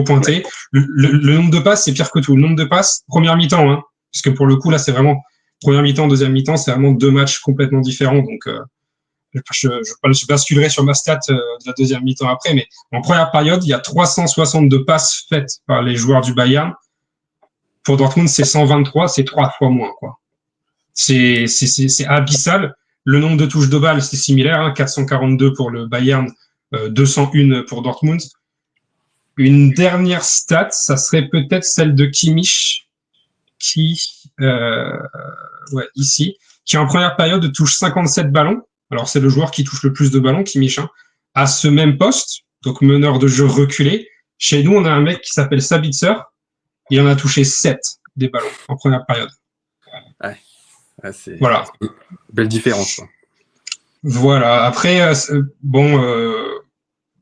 pointé. Le nombre de passes, c'est pire que tout. Le nombre de passes, première mi-temps, hein. Parce que pour le coup, là, c'est vraiment première mi-temps, deuxième mi-temps, c'est vraiment deux matchs complètement différents. Donc, je basculerai sur ma stat de la deuxième mi-temps après, mais en première période, il y a 362 passes faites par les joueurs du Bayern. Pour Dortmund, c'est 123, c'est 3 fois moins, quoi. C'est abyssal. Le nombre de touches de balle, c'est similaire, hein, 442 pour le Bayern, 201 pour Dortmund. Une dernière stat, ça serait peut-être celle de Kimmich, qui, ici, qui en première période touche 57 ballons. Alors, c'est le joueur qui touche le plus de ballons, Kimmich, hein, à ce même poste, donc meneur de jeu reculé. Chez nous, on a un mec qui s'appelle Sabitzer. Il en a touché 7 des ballons en première période. Ouais, c'est voilà. Une belle différence, quoi. Voilà. Après,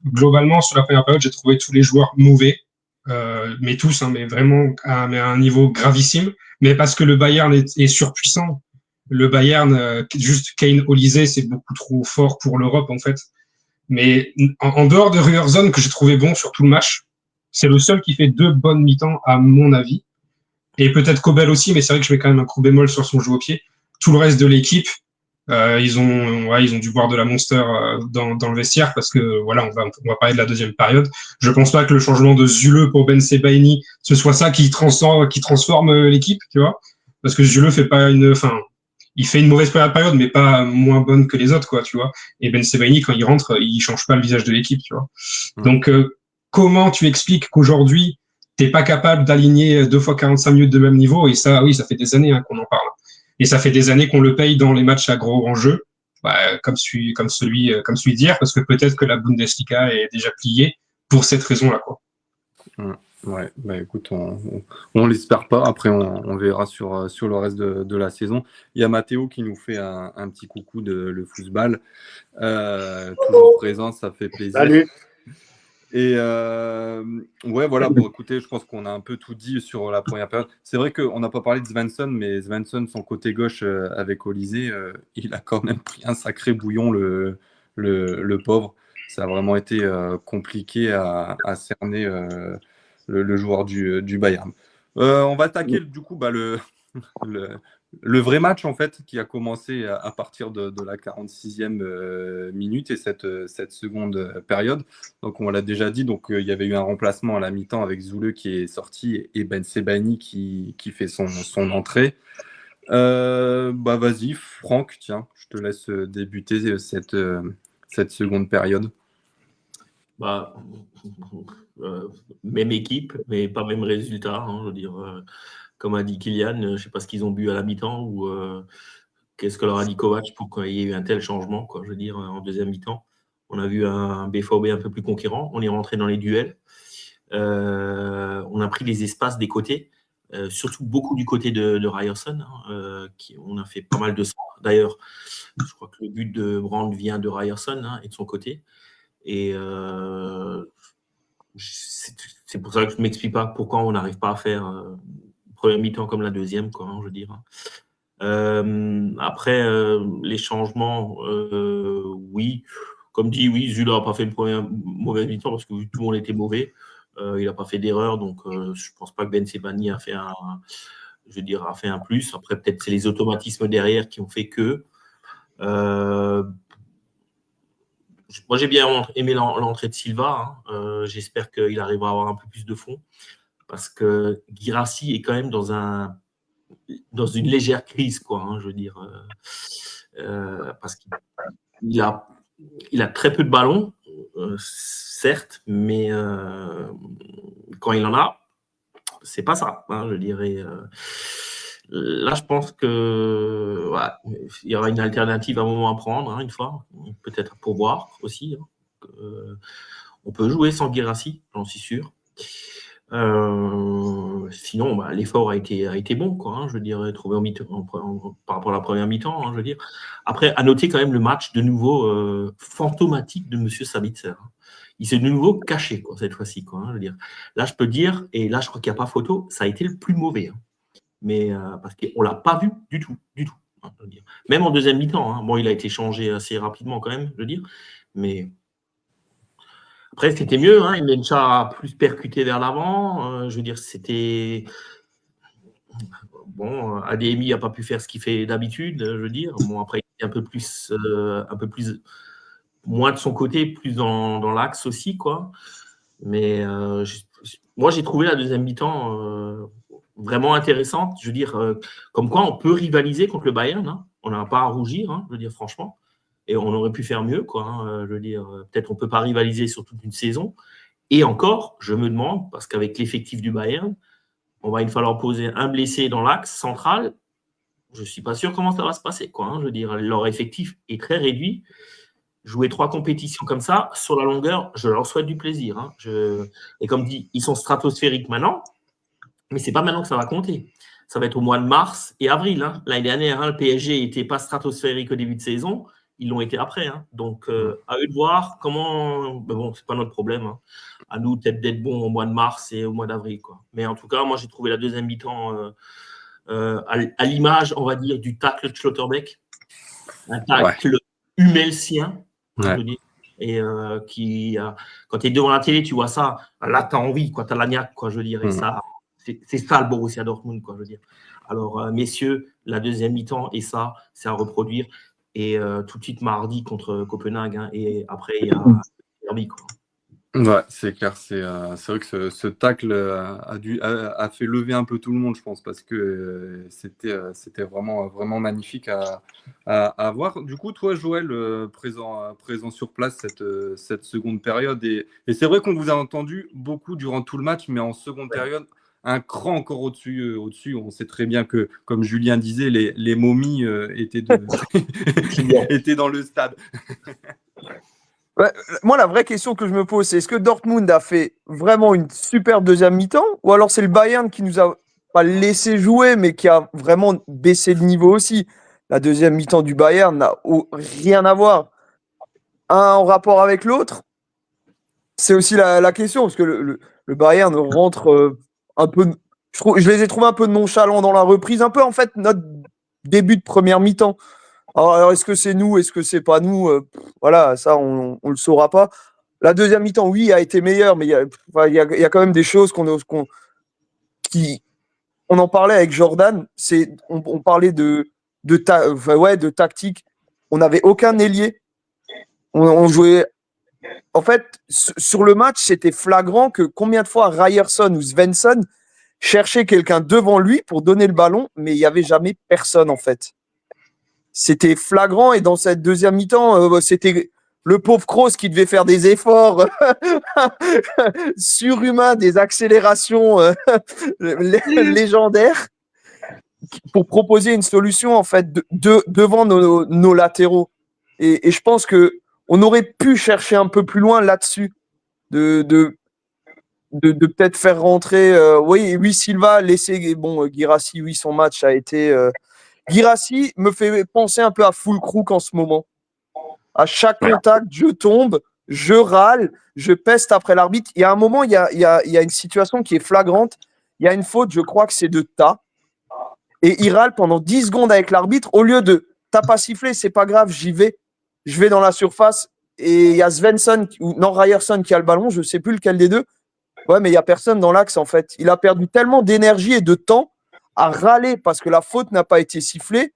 globalement, sur la première période, j'ai trouvé tous les joueurs mauvais. Mais tous, hein, mais vraiment à un niveau gravissime. Mais parce que le Bayern est surpuissant. Le Bayern, juste Kane Olysée, c'est beaucoup trop fort pour l'Europe, en fait. Mais en dehors de Ryerson, que j'ai trouvé bon sur tout le match, c'est le seul qui fait 2 bonnes mi-temps, à mon avis. Et peut-être Kobel aussi, mais c'est vrai que je mets quand même un coup bémol sur son jeu au pied. Tout le reste de l'équipe, ils ont dû boire de la Monster dans le vestiaire parce que voilà, on va parler de la deuxième période. Je pense pas que le changement de Zule pour Ben Sebaini, ce soit ça qui transforme l'équipe, tu vois. Parce que Zule il fait une mauvaise première période, mais pas moins bonne que les autres, quoi, tu vois. Et Ben Sebaini, quand il rentre, il change pas le visage de l'équipe, tu vois. Donc, comment tu expliques qu'aujourd'hui, t'es pas capable d'aligner 2 fois 45 minutes de même niveau? Et ça, oui, ça fait des années qu'on en parle. Et ça fait des années qu'on le paye dans les matchs à gros enjeux, comme celui d'hier, parce que peut-être que la Bundesliga est déjà pliée pour cette raison-là, quoi. Ouais, écoute, on l'espère pas. Après, on verra sur le reste de la saison. Il y a Mathéo qui nous fait un petit coucou de le football. Toujours présent, ça fait plaisir. Salut. Et voilà, bon, écoutez, je pense qu'on a un peu tout dit sur la première période. C'est vrai qu'on n'a pas parlé de Svensson, mais Svensson, son côté gauche avec Olysée, il a quand même pris un sacré bouillon, le pauvre. Ça a vraiment été compliqué à cerner le joueur du Bayern. On va attaquer du coup le vrai match en fait qui a commencé à partir de la 46e minute et cette seconde période. Donc on l'a déjà dit, donc il y avait eu un remplacement à la mi-temps avec Zoule qui est sorti et Ben Sebaini qui fait son entrée. Vas-y Franck, tiens, je te laisse débuter cette seconde période. Même équipe, mais pas même résultat. Hein, je veux dire, comme a dit Kylian, je ne sais pas ce qu'ils ont bu à la mi-temps ou qu'est-ce que leur a dit Kovac pour qu'il y ait eu un tel changement. Quoi, je veux dire, en deuxième mi-temps, on a vu un BVB un peu plus conquérant. On est rentré dans les duels. On a pris les espaces des côtés, surtout beaucoup du côté de Ryerson. On a fait pas mal de centres. D'ailleurs, je crois que le but de Brandt vient de Ryerson et de son côté. Et c'est pour ça que je ne m'explique pas pourquoi on n'arrive pas à faire première mi-temps comme la deuxième, quoi, je veux dire. Après, les changements, oui. Comme dit, oui, Zula n'a pas fait une première mauvaise mi-temps parce que tout le monde était mauvais. Il n'a pas fait d'erreur, donc je ne pense pas que Ben Sebaini a fait un plus. Après, peut-être c'est les automatismes derrière qui ont fait que. Moi, j'ai bien aimé l'entrée de Silva. J'espère qu'il arrivera à avoir un peu plus de fond. Parce que Guirassy est quand même dans une légère crise, quoi. Je veux dire. Parce qu'il a très peu de ballons, certes, mais quand il en a, c'est pas ça. Je dirais. Là, je pense que il y aura une alternative à un moment à prendre, une fois, peut-être pour voir aussi. On peut jouer sans Guirassy, j'en suis sûr. Sinon, l'effort a été bon, quoi. Je veux dire, trouvé par rapport à la première mi-temps, je veux dire. Après, à noter quand même le match de nouveau fantomatique de Monsieur Sabitzer. Il s'est de nouveau caché, quoi, cette fois-ci, quoi. Je veux dire. Là, je peux dire, et là, je crois qu'il n'y a pas photo, ça a été le plus mauvais. Mais parce qu'on ne l'a pas vu du tout. Je veux dire. Même en deuxième mi-temps. Bon, il a été changé assez rapidement quand même, je veux dire. Mais après, c'était mieux. Mencha a plus percuté vers l'avant. Je veux dire, c'était. Bon, ADMI n'a pas pu faire ce qu'il fait d'habitude, je veux dire. Bon, après, il était un peu plus moins de son côté, plus dans l'axe aussi, quoi. Mais moi, j'ai trouvé la deuxième mi-temps vraiment intéressante. Je veux dire, comme quoi on peut rivaliser contre le Bayern. On n'a pas à rougir, je veux dire, franchement. Et on aurait pu faire mieux, quoi. Je veux dire, peut-être on ne peut pas rivaliser sur toute une saison. Et encore, je me demande, parce qu'avec l'effectif du Bayern, on va il falloir poser un blessé dans l'axe central. Je ne suis pas sûr comment ça va se passer, quoi. Je veux dire, leur effectif est très réduit. Jouer 3 compétitions comme ça, sur la longueur, je leur souhaite du plaisir. Et comme dit, ils sont stratosphériques maintenant, mais ce n'est pas maintenant que ça va compter. Ça va être au mois de mars et avril. L'année dernière, le PSG n'était pas stratosphérique au début de saison. Ils l'ont été après. Donc, à eux de voir comment. Mais bon, ce n'est pas notre problème. À nous, peut-être d'être bons au mois de mars et au mois d'avril, quoi. Mais en tout cas, moi, j'ai trouvé la deuxième mi-temps à l'image, on va dire, du tacle de Schlotterbeck. Un tacle humelsien. Ouais. Et quand tu es devant la télé, tu vois ça. Là, tu as envie, tu as la niaque, quoi, je veux dire. Et ça, c'est ça le Borussia Dortmund, quoi, je veux dire. Alors, messieurs, la deuxième mi-temps, et ça, c'est à reproduire. Et tout de suite mardi contre Copenhague. Et après, il y a derby, quoi. Ouais, c'est clair. C'est vrai que ce tacle a fait lever un peu tout le monde, je pense, parce que c'était vraiment magnifique à voir. Du coup, toi, Joël, présent sur place cette seconde période, et c'est vrai qu'on vous a entendu beaucoup durant tout le match, mais en seconde période, un cran encore au-dessus. On sait très bien que, comme Julien disait, les momies étaient dans le stade. Ouais, moi, la vraie question que je me pose, c'est est-ce que Dortmund a fait vraiment une super deuxième mi-temps ou alors c'est le Bayern qui nous a pas laissé jouer mais qui a vraiment baissé le niveau aussi? La deuxième mi-temps du Bayern n'a rien à voir. Un en rapport avec l'autre, c'est aussi la question parce que le Bayern rentre un peu. Je les ai trouvés un peu nonchalants dans la reprise, un peu en fait notre début de première mi-temps. Alors, est-ce que c'est nous, est-ce que c'est pas nous? Voilà, ça, on le saura pas. La deuxième mi-temps, oui, a été meilleure, mais il y a quand même des choses on en parlait avec Jordan. On parlait de tactique. On n'avait aucun ailier. On jouait. En fait, sur le match, c'était flagrant que combien de fois Ryerson ou Svensson cherchaient quelqu'un devant lui pour donner le ballon, mais il n'y avait jamais personne, en fait. C'était flagrant, et dans cette deuxième mi-temps, c'était le pauvre Kroos qui devait faire des efforts surhumains, des accélérations légendaires pour proposer une solution, en fait, devant nos latéraux. Et je pense que on aurait pu chercher un peu plus loin là-dessus, de peut-être faire rentrer, oui, Silva, laisser, bon, Guirassy, oui, son match a été. Guirassy me fait penser un peu à Füllkrug en ce moment. À chaque contact, je tombe, je râle, je peste après l'arbitre. Il y a un moment, il y a une situation qui est flagrante. Il y a une faute, je crois que c'est de Ta. Et il râle pendant 10 secondes avec l'arbitre. Au lieu de t'as pas sifflé, c'est pas grave, j'y vais. Je vais dans la surface. Et il y a Svensson, non, Ryerson qui a le ballon, je sais plus lequel des deux. Ouais, mais il n'y a personne dans l'axe, en fait. Il a perdu tellement d'énergie et de temps à râler parce que la faute n'a pas été sifflée,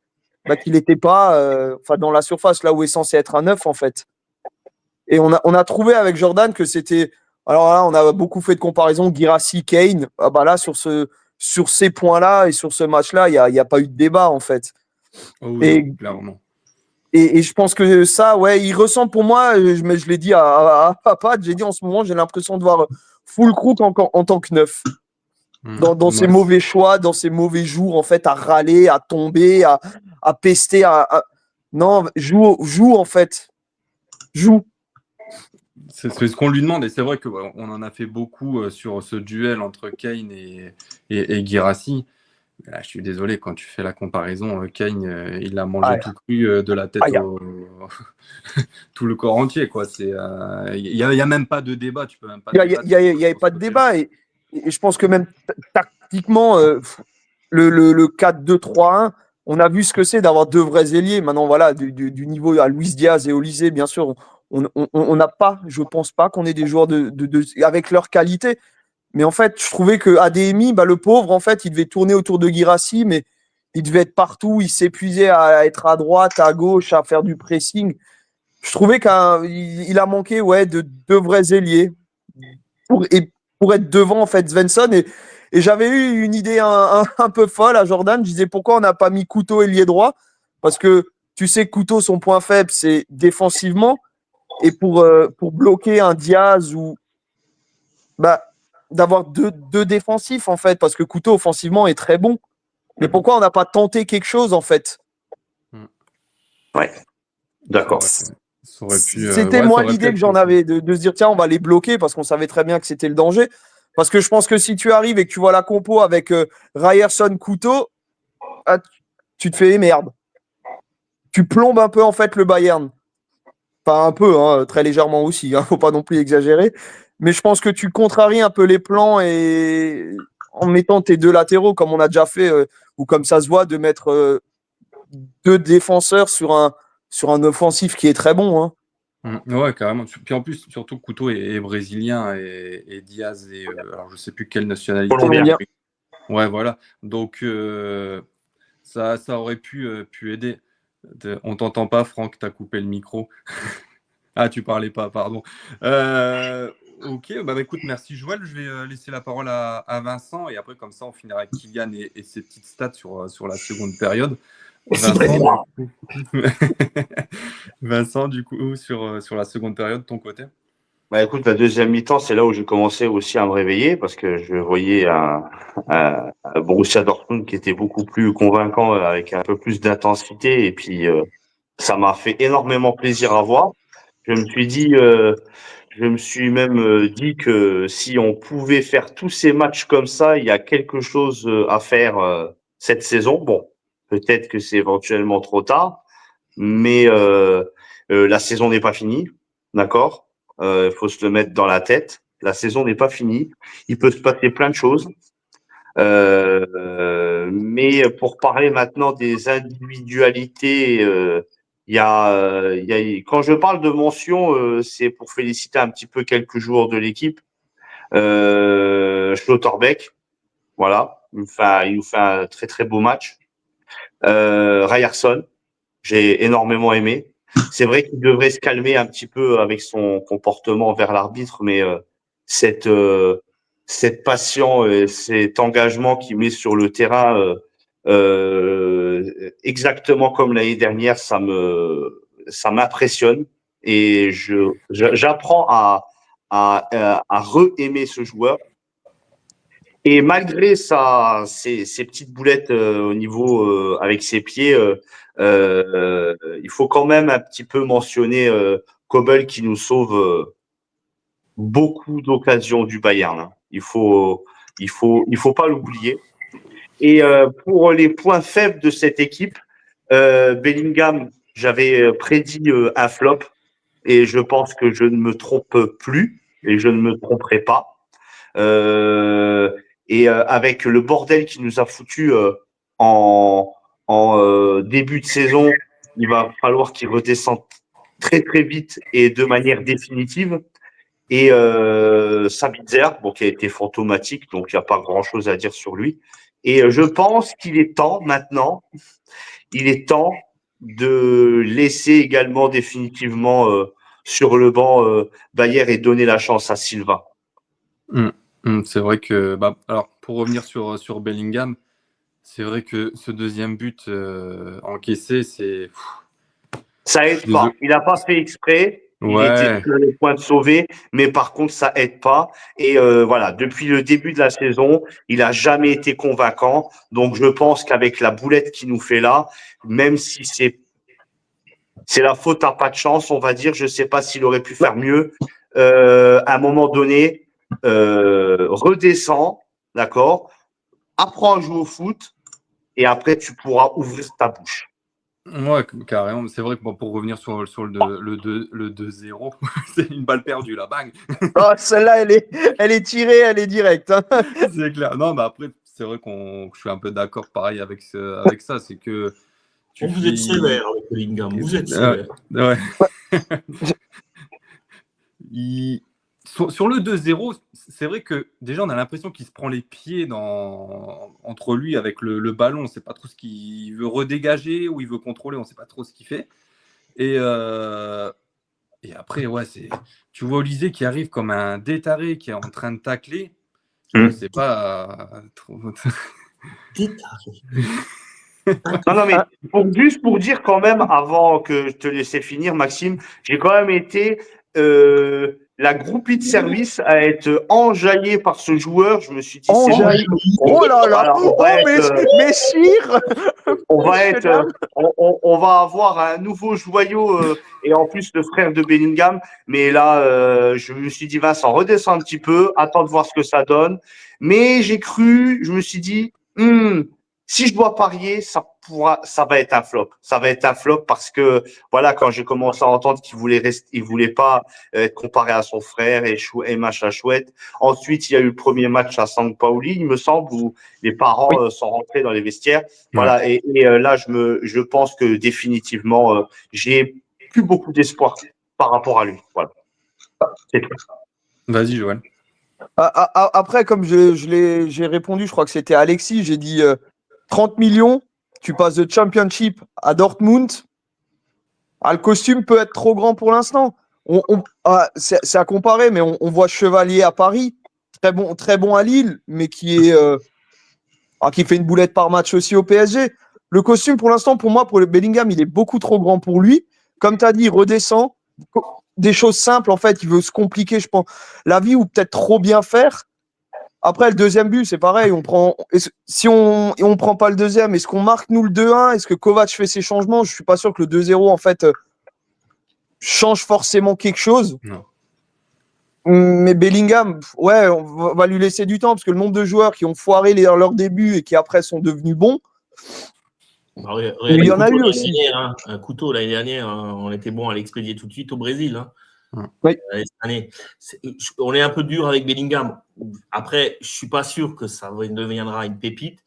qu'il n'était pas dans la surface, là où est censé être un 9, en fait. Et on a trouvé avec Jordan que c'était. Alors là, on a beaucoup fait de comparaisons, Guirassy, Kane. Ah bah là, sur ces points-là et sur ce match-là, il n'y a pas eu de débat, en fait. Oh oui, non, clairement. Et je pense que ça, ouais, il ressemble pour moi, je l'ai dit à Papa, j'ai dit en ce moment, j'ai l'impression de voir Füllkrug en tant que neuf. Dans ses mauvais choix, dans ses mauvais jours, en fait, à râler, à tomber, à pester. Non, joue, en fait. Joue. C'est ce qu'on lui demande, et c'est vrai qu'on en a fait beaucoup sur ce duel entre Kane et Guirassy. Là, je suis désolé, quand tu fais la comparaison, Kane, il a mangé tout cru de la tête tout le corps entier, quoi. Il y a même pas de débat. Tu peux même pas. Il y avait pas de débat, et je pense que même tactiquement, le 4-2-3-1, on a vu ce que c'est d'avoir deux vrais ailiers. Maintenant, voilà, du niveau à Luis Diaz et Olysée, bien sûr, on n'a pas, je pense pas qu'on ait des joueurs avec leur qualité. Mais en fait, je trouvais que ADMI, le pauvre, en fait, il devait tourner autour de Guirassy, mais il devait être partout. Il s'épuisait à être à droite, à gauche, à faire du pressing. Je trouvais qu'il a manqué, de deux vrais ailiers pour être devant, en fait, Svensson. Et j'avais eu une idée un peu folle à Jordan. Je disais, pourquoi on n'a pas mis Couto ailier droit? Parce que tu sais, Couto, son point faible, c'est défensivement. Et pour bloquer un Diaz ou d'avoir deux défensifs, en fait, parce que Couto, offensivement, est très bon. Mais pourquoi on n'a pas tenté quelque chose, en fait? Ouais, d'accord. C'était moi l'idée que j'en avais, de se dire, tiens, on va les bloquer, parce qu'on savait très bien que c'était le danger. Parce que je pense que si tu arrives et que tu vois la compo avec Ryerson, Couto, tu te fais merde. Tu plombes un peu, en fait, le Bayern. Pas un peu, hein, très légèrement aussi, faut pas non plus exagérer. Mais je pense que tu contraries un peu les plans, et en mettant tes deux latéraux, comme on a déjà fait, ou comme ça se voit, de mettre deux défenseurs sur un offensif qui est très bon. Hein. Ouais, carrément. Puis en plus, surtout, Couto est brésilien, et Diaz est, alors je sais plus quelle nationalité. Colombien. Ouais, voilà. Donc ça aurait pu aider. On t'entend pas, Franck, t'as coupé le micro. Ah, tu parlais pas, pardon. Ok, écoute, merci Joël. Je vais laisser la parole à Vincent, et après, comme ça, on finira avec Kylian et ses petites stats sur la seconde période. Vincent, du coup, sur la seconde période, ton côté? Écoute, la deuxième mi-temps, c'est là où j'ai commencé aussi à me réveiller parce que je voyais un Borussia Dortmund qui était beaucoup plus convaincant avec un peu plus d'intensité, et puis ça m'a fait énormément plaisir à voir. Je me suis même dit que si on pouvait faire tous ces matchs comme ça, il y a quelque chose à faire cette saison. Bon, peut-être que c'est éventuellement trop tard, mais la saison n'est pas finie, d'accord? Faut se le mettre dans la tête. La saison n'est pas finie. Il peut se passer plein de choses. Mais pour parler maintenant des individualités Quand je parle de mention, c'est pour féliciter un petit peu quelques joueurs de l'équipe. Schlotterbeck, voilà, il nous fait un très très beau match. Ryerson, j'ai énormément aimé. C'est vrai qu'il devrait se calmer un petit peu avec son comportement envers l'arbitre, mais cette passion et cet engagement qu'il met sur le terrain, exactement comme l'année dernière, ça m'impressionne et j'apprends à re-aimer ce joueur. Et malgré ses petites boulettes au niveau avec ses pieds, il faut quand même un petit peu mentionner Kobel qui nous sauve beaucoup d'occasions du Bayern. Hein. Il faut pas l'oublier. Et pour les points faibles de cette équipe, Bellingham, j'avais prédit un flop et je pense que je ne me trompe plus et je ne me tromperai pas. Avec le bordel qu'il nous a foutu en début de saison, il va falloir qu'il redescende très très vite et de manière définitive. Et Sabitzer, qui a été fantomatique, donc il n'y a pas grand-chose à dire sur lui. Et je pense qu'il est temps maintenant, de laisser également définitivement sur le banc Bayer et donner la chance à Silva. C'est vrai que, alors pour revenir sur Bellingham, c'est vrai que ce deuxième but encaissé, c'est. Ça aide pas. Il n'a pas fait exprès. Il était sur le point de sauver, mais par contre, ça aide pas. Et voilà, depuis le début de la saison, il a jamais été convaincant. Donc, je pense qu'avec la boulette qu'il nous fait là, même si c'est la faute à pas de chance, on va dire, je sais pas s'il aurait pu faire mieux. À un moment donné, redescends, d'accord, apprends à jouer au foot, et après, tu pourras ouvrir ta bouche. Ouais, carrément. C'est vrai que pour revenir sur le 2-0, c'est une balle perdue là, bang. Oh, celle-là, elle est tirée, elle est directe. Hein. C'est clair. Non, mais après, c'est vrai que je suis un peu d'accord pareil avec ça. C'est que vous êtes sévère avec Bellingham. Vous êtes sévère. Ouais. Sur le 2-0, c'est vrai que déjà on a l'impression qu'il se prend les pieds entre lui avec le ballon. On ne sait pas trop ce qu'il veut redégager ou il veut contrôler. On ne sait pas trop ce qu'il fait. Et après, tu vois Olysée qui arrive comme un détaré qui est en train de tacler. Je sais pas. Non, mais juste pour dire quand même, avant que je te laisse finir, Maxime, j'ai quand même été la groupie de service à être enjaillée par ce joueur. Je me suis dit, enjaillée. Oh là là. Alors, messire. On va avoir un nouveau joyau et en plus le frère de Bellingham. Mais là, je me suis dit, Vincent, redescends un petit peu, attends de voir ce que ça donne. Mais je me suis dit, si je dois parier, ça va être un flop. Ça va être un flop parce que, voilà, quand j'ai commencé à entendre qu'il voulait pas être comparé à son frère et machin chouette. Ensuite, il y a eu le premier match à San Paoli, il me semble, où les parents sont rentrés dans les vestiaires. Voilà. Et là, je pense que définitivement, j'ai plus beaucoup d'espoir par rapport à lui. Voilà. C'est tout. Vas-y, Joël. Après, comme j'ai répondu, je crois que c'était Alexis, j'ai dit 30 millions, tu passes de Championship à Dortmund. Le costume peut être trop grand pour l'instant. C'est à comparer, mais on voit Chevalier à Paris, très bon à Lille, mais qui fait une boulette par match aussi au PSG. Le costume, pour l'instant, pour moi, pour le Bellingham, il est beaucoup trop grand pour lui. Comme tu as dit, il redescend. Des choses simples, en fait, il veut se compliquer, je pense, la vie ou peut-être trop bien faire. Après, le deuxième but, c'est pareil. Si on prend pas le deuxième, est-ce qu'on marque, nous, le 2-1 ? Est-ce que Kovac fait ses changements ? Je suis pas sûr que le 2-0, en fait, change forcément quelque chose. Non. Mais Bellingham, on va lui laisser du temps parce que le nombre de joueurs qui ont foiré leur début et qui après sont devenus bons, il y en a eu aussi. Un couteau l'année dernière, on était bon à l'expédier tout de suite au Brésil. Hein. Oui. Cette année, on est un peu dur avec Bellingham. Après, je suis pas sûr que ça deviendra une pépite,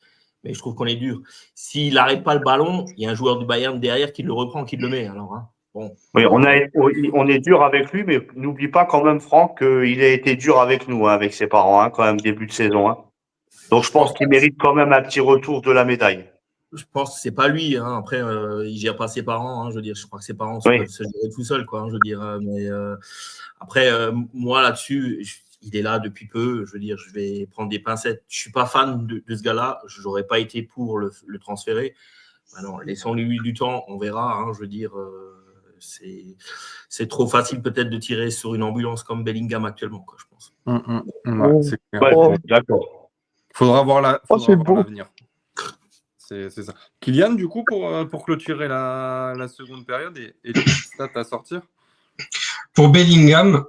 Mais je trouve qu'on est dur. S'il n'arrête pas le ballon, il y a un joueur du Bayern derrière qui le reprend, qui le met. Alors, hein. Bon. Oui, on est dur avec lui, mais n'oublie pas quand même, Franck, qu'il a été dur avec nous, hein, avec ses parents, hein, quand même, début de saison. Hein. Donc, je pense qu'il mérite quand même un petit retour de la médaille. Je pense que c'est pas lui. Hein. Après, il gère pas ses parents. Hein. Je veux dire, je crois que ses parents Oui. peuvent se gérer tout seuls, quoi. Hein, je veux dire, mais après, moi là-dessus, il est là depuis peu. Je veux dire, je vais prendre des pincettes. Je suis pas fan de ce gars-là. Je n'aurais pas été pour le transférer. Alors, laissons-lui du temps. On verra. Hein. Je veux dire, c'est trop facile peut-être de tirer sur une ambulance comme Bellingham actuellement, quoi, je pense. Ouais, c'est clair. Ouais, d'accord. Faudra voir l'avenir. C'est ça. Kylian, du coup, pour clôturer la seconde période et les stats à sortir. Pour Bellingham,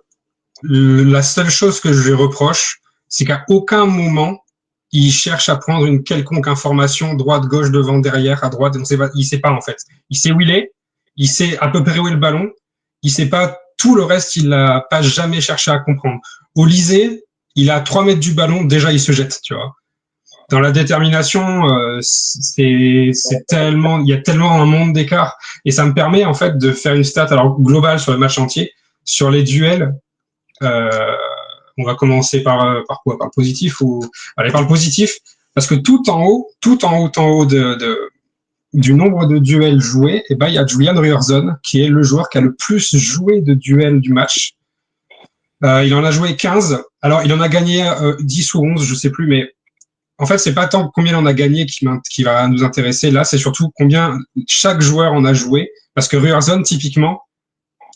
la seule chose que je lui reproche, c'est qu'à aucun moment, il cherche à prendre une quelconque information, droite, gauche, devant, derrière, à droite. Il sait pas, en fait. Il sait où il est. Il sait à peu près où est le ballon. Il sait pas tout le reste, il n'a pas jamais cherché à comprendre. Au lycée, il a 3 mètres du ballon, déjà il se jette, tu vois. Dans la détermination, il y a tellement un monde d'écart. Et ça me permet, en fait, de faire une stat, alors, globale sur le match entier, sur les duels. On va commencer par quoi? Par le positif allez, par le positif. Parce que tout en haut du nombre de duels joués, il y a Julian Ryerson, qui est le joueur qui a le plus joué de duels du match. Il en a joué 15. Alors, il en a gagné 10 ou 11, je sais plus, mais en fait, c'est pas tant combien il en a gagné qui va nous intéresser. Là, c'est surtout combien chaque joueur en a joué. Parce que Ryerson, typiquement,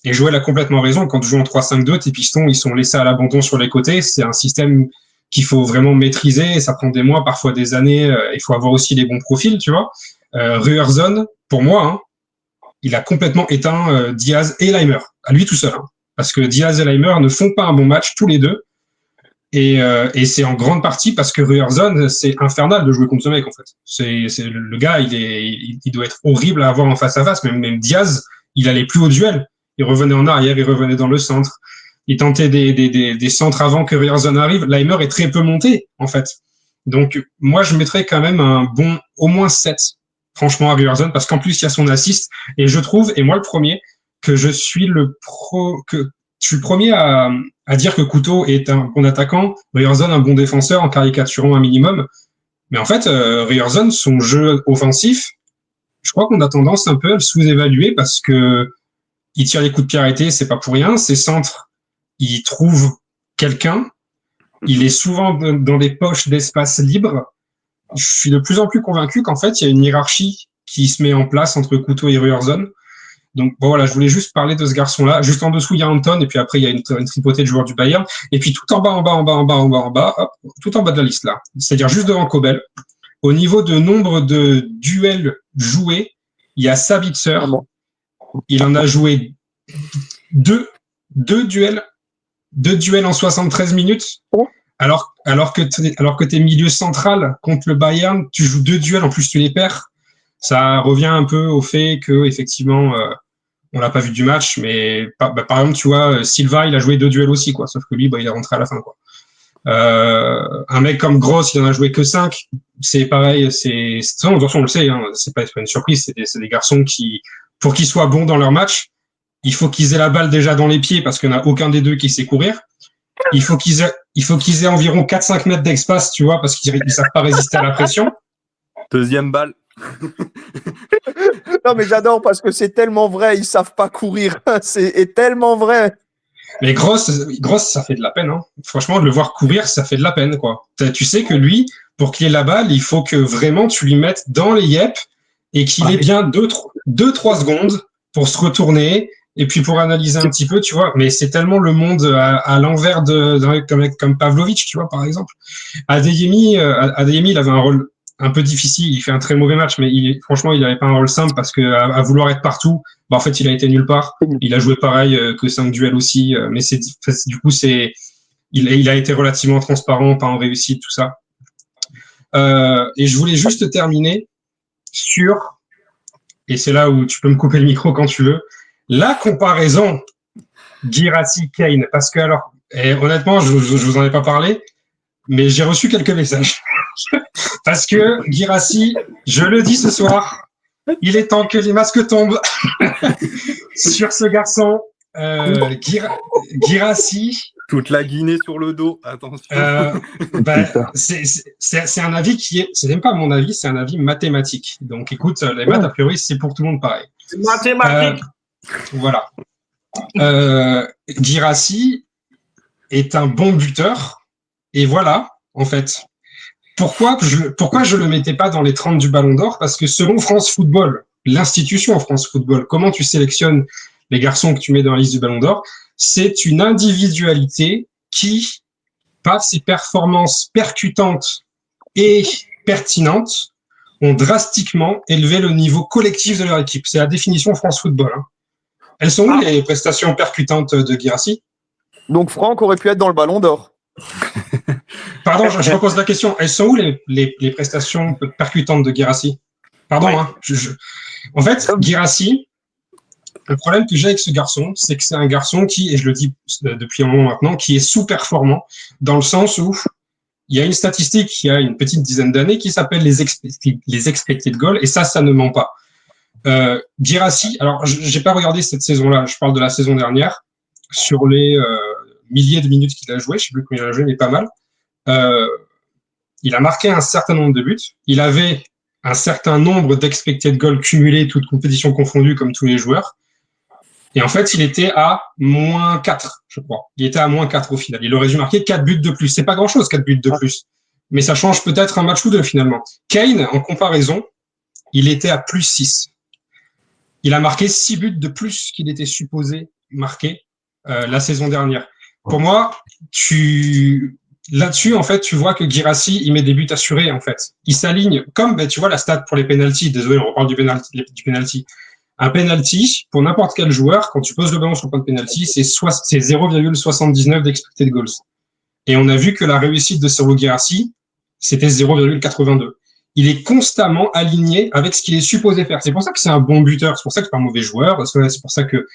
et Joël a complètement raison, quand tu joues en 3-5-2, tes pistons, ils sont laissés à l'abandon sur les côtés. C'est un système qu'il faut vraiment maîtriser. Ça prend des mois, parfois des années. Il faut avoir aussi les bons profils, tu vois. Ryerson, pour moi, hein, il a complètement éteint Diaz et Leimer, à lui tout seul. Hein, parce que Diaz et Leimer ne font pas un bon match, tous les deux. Et c'est en grande partie parce que Ryerson, c'est infernal de jouer contre ce mec, en fait. Le gars, il doit être horrible à avoir en face à face. Même Diaz, il allait plus au duel. Il revenait en arrière, il revenait dans le centre. Il tentait des centres avant que Ryerson arrive. Leimer est très peu monté, en fait. Donc, moi, je mettrais quand même un bon, au moins 7, franchement, à Ryerson, parce qu'en plus, il y a son assist. Et je trouve, et moi le premier, que je suis le premier à dire que Couto est un bon attaquant, Ryerson un bon défenseur, en caricaturant un minimum. Mais en fait, Ryerson, son jeu offensif, je crois qu'on a tendance un peu à le sous-évaluer parce que il tire les coups de pied arrêtés, c'est pas pour rien. Ses centres, il trouve quelqu'un. Il est souvent dans des poches d'espace libre. Je suis de plus en plus convaincu qu'en fait, il y a une hiérarchie qui se met en place entre Couto et Ryerson. Donc bon, voilà, je voulais juste parler de ce garçon-là. Juste en dessous, il y a Anton, et puis après, il y a une tripotée de joueurs du Bayern. Et puis tout en bas, hop, tout en bas de la liste là, c'est-à-dire juste devant Kobel. Au niveau de nombre de duels joués, il y a Sabitzer. Il en a joué deux duels en 73 minutes. Alors que t'es milieu central contre le Bayern, tu joues 2 duels, en plus tu les perds. Ça revient un peu au fait que effectivement, on l'a pas vu du match, mais par exemple, tu vois, Silva, il a joué 2 duels aussi, quoi. Sauf que lui, il est rentré à la fin, quoi. Un mec comme Gross, il en a joué que 5. C'est pareil, de toute façon, on le sait, hein, c'est pas une surprise. C'est des garçons qui, pour qu'ils soient bons dans leur match, il faut qu'ils aient la balle déjà dans les pieds parce qu'il n'y en a aucun des deux qui sait courir. Il faut qu'ils aient environ 4-5 mètres d'espace, tu vois, parce qu'ils ne savent pas résister à la pression. Deuxième balle. Non, mais j'adore parce que c'est tellement vrai, ils savent pas courir. C'est tellement vrai. Mais Gross, ça fait de la peine. Hein. Franchement, de le voir courir, ça fait de la peine, quoi. Tu sais que lui, pour qu'il ait la balle, il faut que vraiment tu lui mettes dans les yep et qu'il ait bien 2-3 secondes pour se retourner et puis pour analyser un petit peu, tu vois. Mais c'est tellement le monde à l'envers comme Pavlovic, tu vois, par exemple. Adeyemi, il avait un rôle un peu difficile. Il fait un très mauvais match, mais franchement, il n'avait pas un rôle simple parce que à vouloir être partout, en fait, il a été nulle part. Il a joué pareil que 5 duels aussi, mais du coup, il a été relativement transparent, pas en réussite, tout ça. Et je voulais juste terminer sur, et c'est là où tu peux me couper le micro quand tu veux, la comparaison Guirassy-Kane, parce que alors, et honnêtement, je vous en ai pas parlé, mais j'ai reçu quelques messages. Parce que Guirassy, je le dis ce soir, il est temps que les masques tombent sur ce garçon. Guirassy. Toute la Guinée sur le dos, attention. C'est un avis c'est même pas mon avis, c'est un avis mathématique. Donc écoute, les maths, a priori, c'est pour tout le monde pareil. C'est mathématique. Voilà. Guirassy est un bon buteur. Et voilà, en fait. Pourquoi je le mettais pas dans les 30 du Ballon d'Or? Parce que selon France Football, l'institution France Football, comment tu sélectionnes les garçons que tu mets dans la liste du Ballon d'Or, c'est une individualité qui, par ses performances percutantes et pertinentes, ont drastiquement élevé le niveau collectif de leur équipe. C'est la définition France Football. Hein. Elles sont où les prestations percutantes de Guirassy? Donc Franck aurait pu être dans le Ballon d'Or. Pardon, je repose la question. Elles sont où les prestations percutantes de Guirassy? Pardon, hein. En fait, Guirassy, le problème que j'ai avec ce garçon, c'est que c'est un garçon qui, et je le dis depuis un moment maintenant, qui est sous-performant, dans le sens où il y a une statistique qui a une petite dizaine d'années qui s'appelle les expected goals, et ça ne ment pas. Guirassy, alors j'ai pas regardé cette saison-là, je parle de la saison dernière, sur les milliers de minutes qu'il a joué, je sais plus combien il a joué, mais pas mal. Il a marqué un certain nombre de buts. Il avait un certain nombre d'expected goals cumulés, toutes compétitions confondues, comme tous les joueurs. Et en fait, il était à -4, je crois. Il était à -4 au final. Il aurait dû marquer 4 buts de plus. C'est pas grand-chose, 4 buts de plus. Mais ça change peut-être un match ou deux, finalement. Kane, en comparaison, il était à +6. Il a marqué 6 buts de plus qu'il était supposé marquer la saison dernière. Pour moi, là-dessus, en fait, tu vois que Guirassy, il met des buts assurés, en fait. Il s'aligne, comme, tu vois, la stat pour les pénaltys. Désolé, on reparle du penalty. Un penalty, pour n'importe quel joueur, quand tu poses le ballon sur le point de penalty, c'est 0,79 d'expected goals. Et on a vu que la réussite de Serhou Guirassy, c'était 0,82. Il est constamment aligné avec ce qu'il est supposé faire. C'est pour ça que c'est un bon buteur. C'est pour ça que c'est pas un mauvais joueur. C'est pour ça que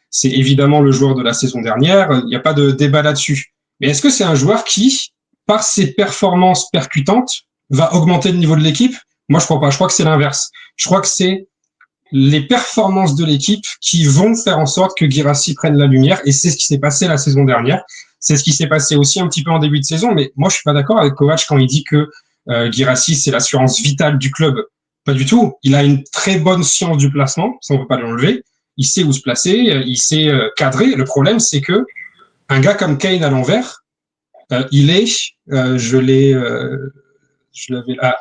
c'est évidemment le joueur de la saison dernière. Il n'y a pas de débat là-dessus. Mais est-ce que c'est un joueur qui, par ses performances percutantes, va augmenter le niveau de l'équipe? Moi, je crois pas. Je crois que c'est l'inverse. Je crois que c'est les performances de l'équipe qui vont faire en sorte que Guirassy prenne la lumière. Et c'est ce qui s'est passé la saison dernière. C'est ce qui s'est passé aussi un petit peu en début de saison. Mais moi, je suis pas d'accord avec Kovac quand il dit que Guirassy, c'est l'assurance vitale du club. Pas du tout. Il a une très bonne science du placement. Ça, on peut pas l'enlever. Il sait où se placer. Il sait cadrer. Le problème, c'est que un gars comme Kane à l'envers, il est, je l'avais là,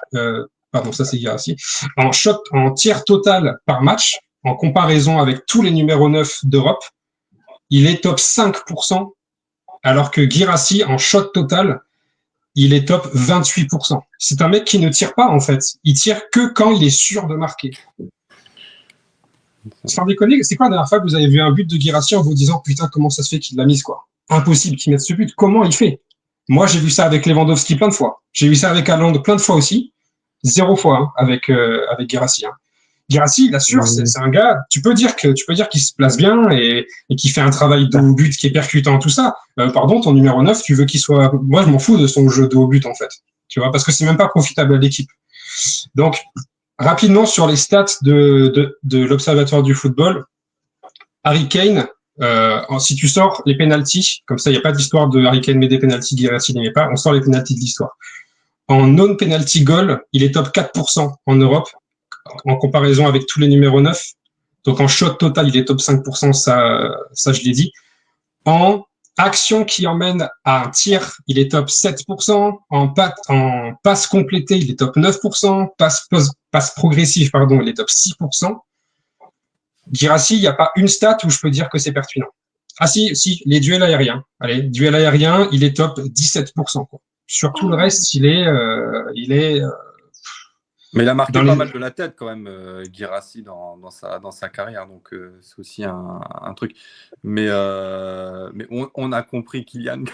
pardon, ça c'est Guirassy, en tir total par match, en comparaison avec tous les numéros 9 d'Europe, il est top 5%, alors que Guirassy, en shot total, il est top 28%. C'est un mec qui ne tire pas, en fait. Il tire que quand il est sûr de marquer. Sans déconner, c'est quoi la dernière fois que vous avez vu un but de Guirassy en vous disant « Putain, comment ça se fait qu'il l'a mise, quoi ?» Impossible qu'il mette ce but. Comment il fait? Moi, j'ai vu ça avec Lewandowski plein de fois. J'ai vu ça avec Haaland plein de fois aussi. 0 fois hein, avec Guirassy. Hein. Guirassy, il assure, c'est un gars. Tu peux dire qu'il se place bien et qu'il fait un travail de haut but qui est percutant, tout ça. Pardon, ton numéro 9, tu veux qu'il soit. Moi, je m'en fous de son jeu de haut but en fait. Tu vois, parce que c'est même pas profitable à l'équipe. Donc, rapidement sur les stats de l'Observatoire du football, Harry Kane. Si tu sors les pénaltys, comme ça, il n'y a pas d'histoire de Harry Kane met des pénaltys, Guirassy n'aimait pas, on sort les pénaltys de l'histoire. En non-penalty goal, il est top 4% en Europe, en comparaison avec tous les numéros 9. Donc en shot total, il est top 5%, ça je l'ai dit. En action qui emmène à un tir, il est top 7%. En passe complétée, il est top 9%. Passe progressive, pardon, il est top 6%. Guirassy, il n'y a pas une stat où je peux dire que c'est pertinent. Ah si, les duels aériens. Allez, duels aériens, il est top 17%. Quoi. Sur tout le reste, il est. Mais il a marqué pas mal de la tête quand même, Guirassy dans sa carrière, donc c'est aussi un truc. Mais on a compris, Kylian.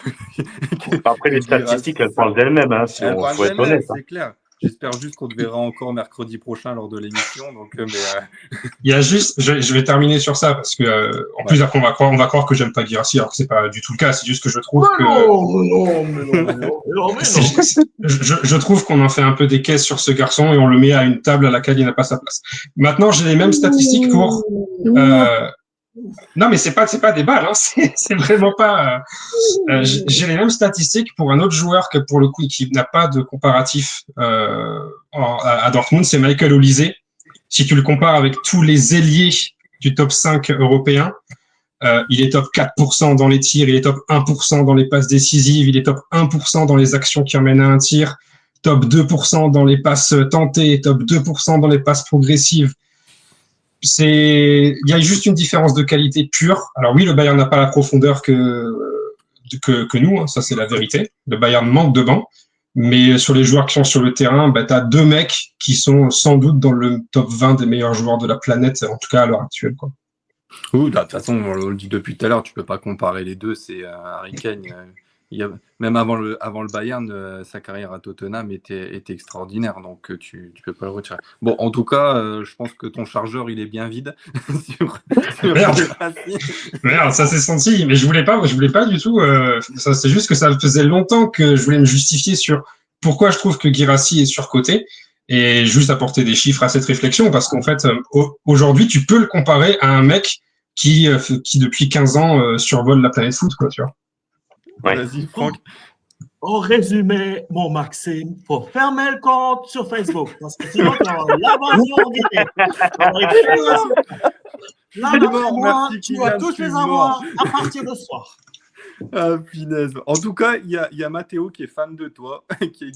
Après, les statistiques, elles parlent d'elles-mêmes, hein, si on faut être honnête. C'est clair. J'espère juste qu'on te verra encore mercredi prochain lors de l'émission. Donc, Il y a juste, je vais terminer sur ça parce que en plus après on va croire que j'aime pas Guirassy alors que c'est pas du tout le cas. C'est juste que je trouve que je trouve qu'on en fait un peu des caisses sur ce garçon et on le met à une table à laquelle il n'a pas sa place. Maintenant, j'ai les mêmes statistiques pour. Non, mais c'est pas des balles. Hein. C'est vraiment pas. J'ai les mêmes statistiques pour un autre joueur que pour le coup qui n'a pas de comparatif à Dortmund, c'est Michael Olise. Si tu le compares avec tous les ailiers du top 5 européen, il est top 4% dans les tirs, il est top 1% dans les passes décisives, il est top 1% dans les actions qui emmènent à un tir, top 2% dans les passes tentées, top 2% dans les passes progressives. Il y a juste une différence de qualité pure. Alors oui, le Bayern n'a pas la profondeur que nous, hein, ça c'est la vérité. Le Bayern manque de banc, mais sur les joueurs qui sont sur le terrain, tu as 2 mecs qui sont sans doute dans le top 20 des meilleurs joueurs de la planète, en tout cas à l'heure actuelle, quoi. Oui, de toute façon, on le dit depuis tout à l'heure, tu peux pas comparer les deux. C'est Harry Kane. Même avant le Bayern, sa carrière à Tottenham était extraordinaire, donc tu peux pas le retirer. Bon, en tout cas, je pense que ton chargeur il est bien vide. Merde, ça s'est senti, mais je voulais pas du tout. Ça, c'est juste que ça faisait longtemps que je voulais me justifier sur pourquoi je trouve que Guirassy est surcoté et juste apporter des chiffres à cette réflexion parce qu'en fait, aujourd'hui, tu peux le comparer à un mec qui depuis 15 ans survole la planète foot, quoi, tu vois. Ouais. Vas-y, Franck. En résumé, mon Maxime, faut fermer le compte sur Facebook parce que sinon, tu as l'invasion en direct. Là, tu vas tous les avoir à partir de ce soir. Ah, punaise. En tout cas, il y a Mathéo qui est fan de toi, qui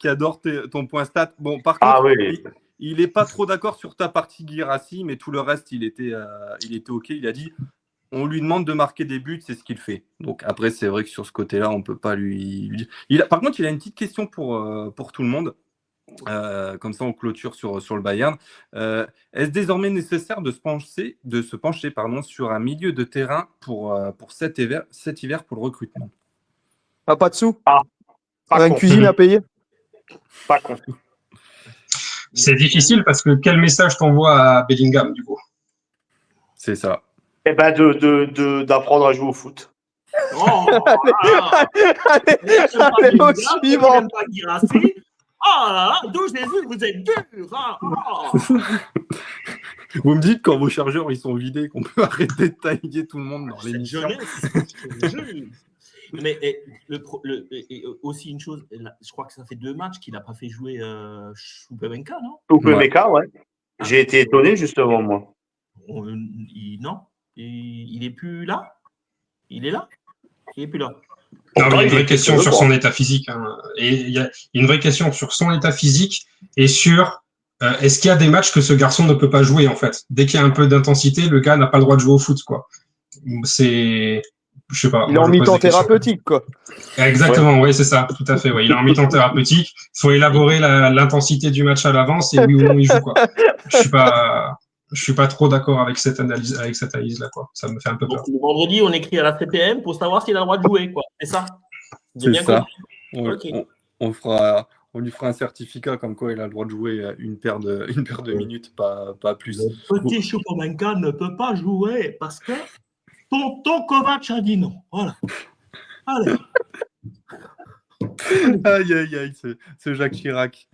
adore ton point stat. Bon, par contre, il n'est pas trop d'accord sur ta partie Guirassy, mais tout le reste, il était OK. Il a dit on lui demande de marquer des buts, c'est ce qu'il fait. Donc après, c'est vrai que sur ce côté-là, on ne peut pas lui dire. Par contre, il a une petite question pour tout le monde. Comme ça, on clôture sur le Bayern. Est-ce désormais nécessaire de se pencher sur un milieu de terrain pour cet hiver pour le recrutement? Pas de sous. Pas une cuisine à payer. Pas con. C'est difficile parce que quel message t'envoies à Bellingham, du coup? C'est ça. Eh ben, d'apprendre à jouer au foot. Allez, au suivant. Oh là là, d'où j'ai vu que vous êtes dur. Vous me dites quand vos chargeurs ils sont vidés qu'on peut arrêter de tailler tout le monde dans l'émission. Mais aussi une chose, je crois que ça fait 2 matchs qu'il n'a pas fait jouer Choupo-Moting, non? Choupo-Moting, ouais. J'ai été étonné justement, moi. Non, il n'est plus là. Il est là. Il n'est plus là. Non, mais il y a une vraie question sur son état physique. Hein. Et il y a une vraie question sur son état physique et sur est-ce qu'il y a des matchs que ce garçon ne peut pas jouer, en fait. Dès qu'il y a un peu d'intensité, le gars n'a pas le droit de jouer au foot, quoi. Je sais pas. Il est en mi-temps thérapeutique, quoi. Exactement, oui, c'est ça, tout à fait. Ouais. Il est en mi-temps thérapeutique. Il faut élaborer l'intensité du match à l'avance et oui ou non il joue, quoi. Je suis pas trop d'accord avec cette analyse-là, quoi. Ça me fait un peu peur. Le vendredi, on écrit à la CPM pour savoir s'il a le droit de jouer, quoi. C'est ça. C'est ça. Okay. On lui fera un certificat comme quoi il a le droit de jouer une paire de minutes, pas plus. Le petit Choupo-Moting ne peut pas jouer parce que tonton Kovac a dit non. Voilà. Allez. Aïe, c'est Jacques Chirac.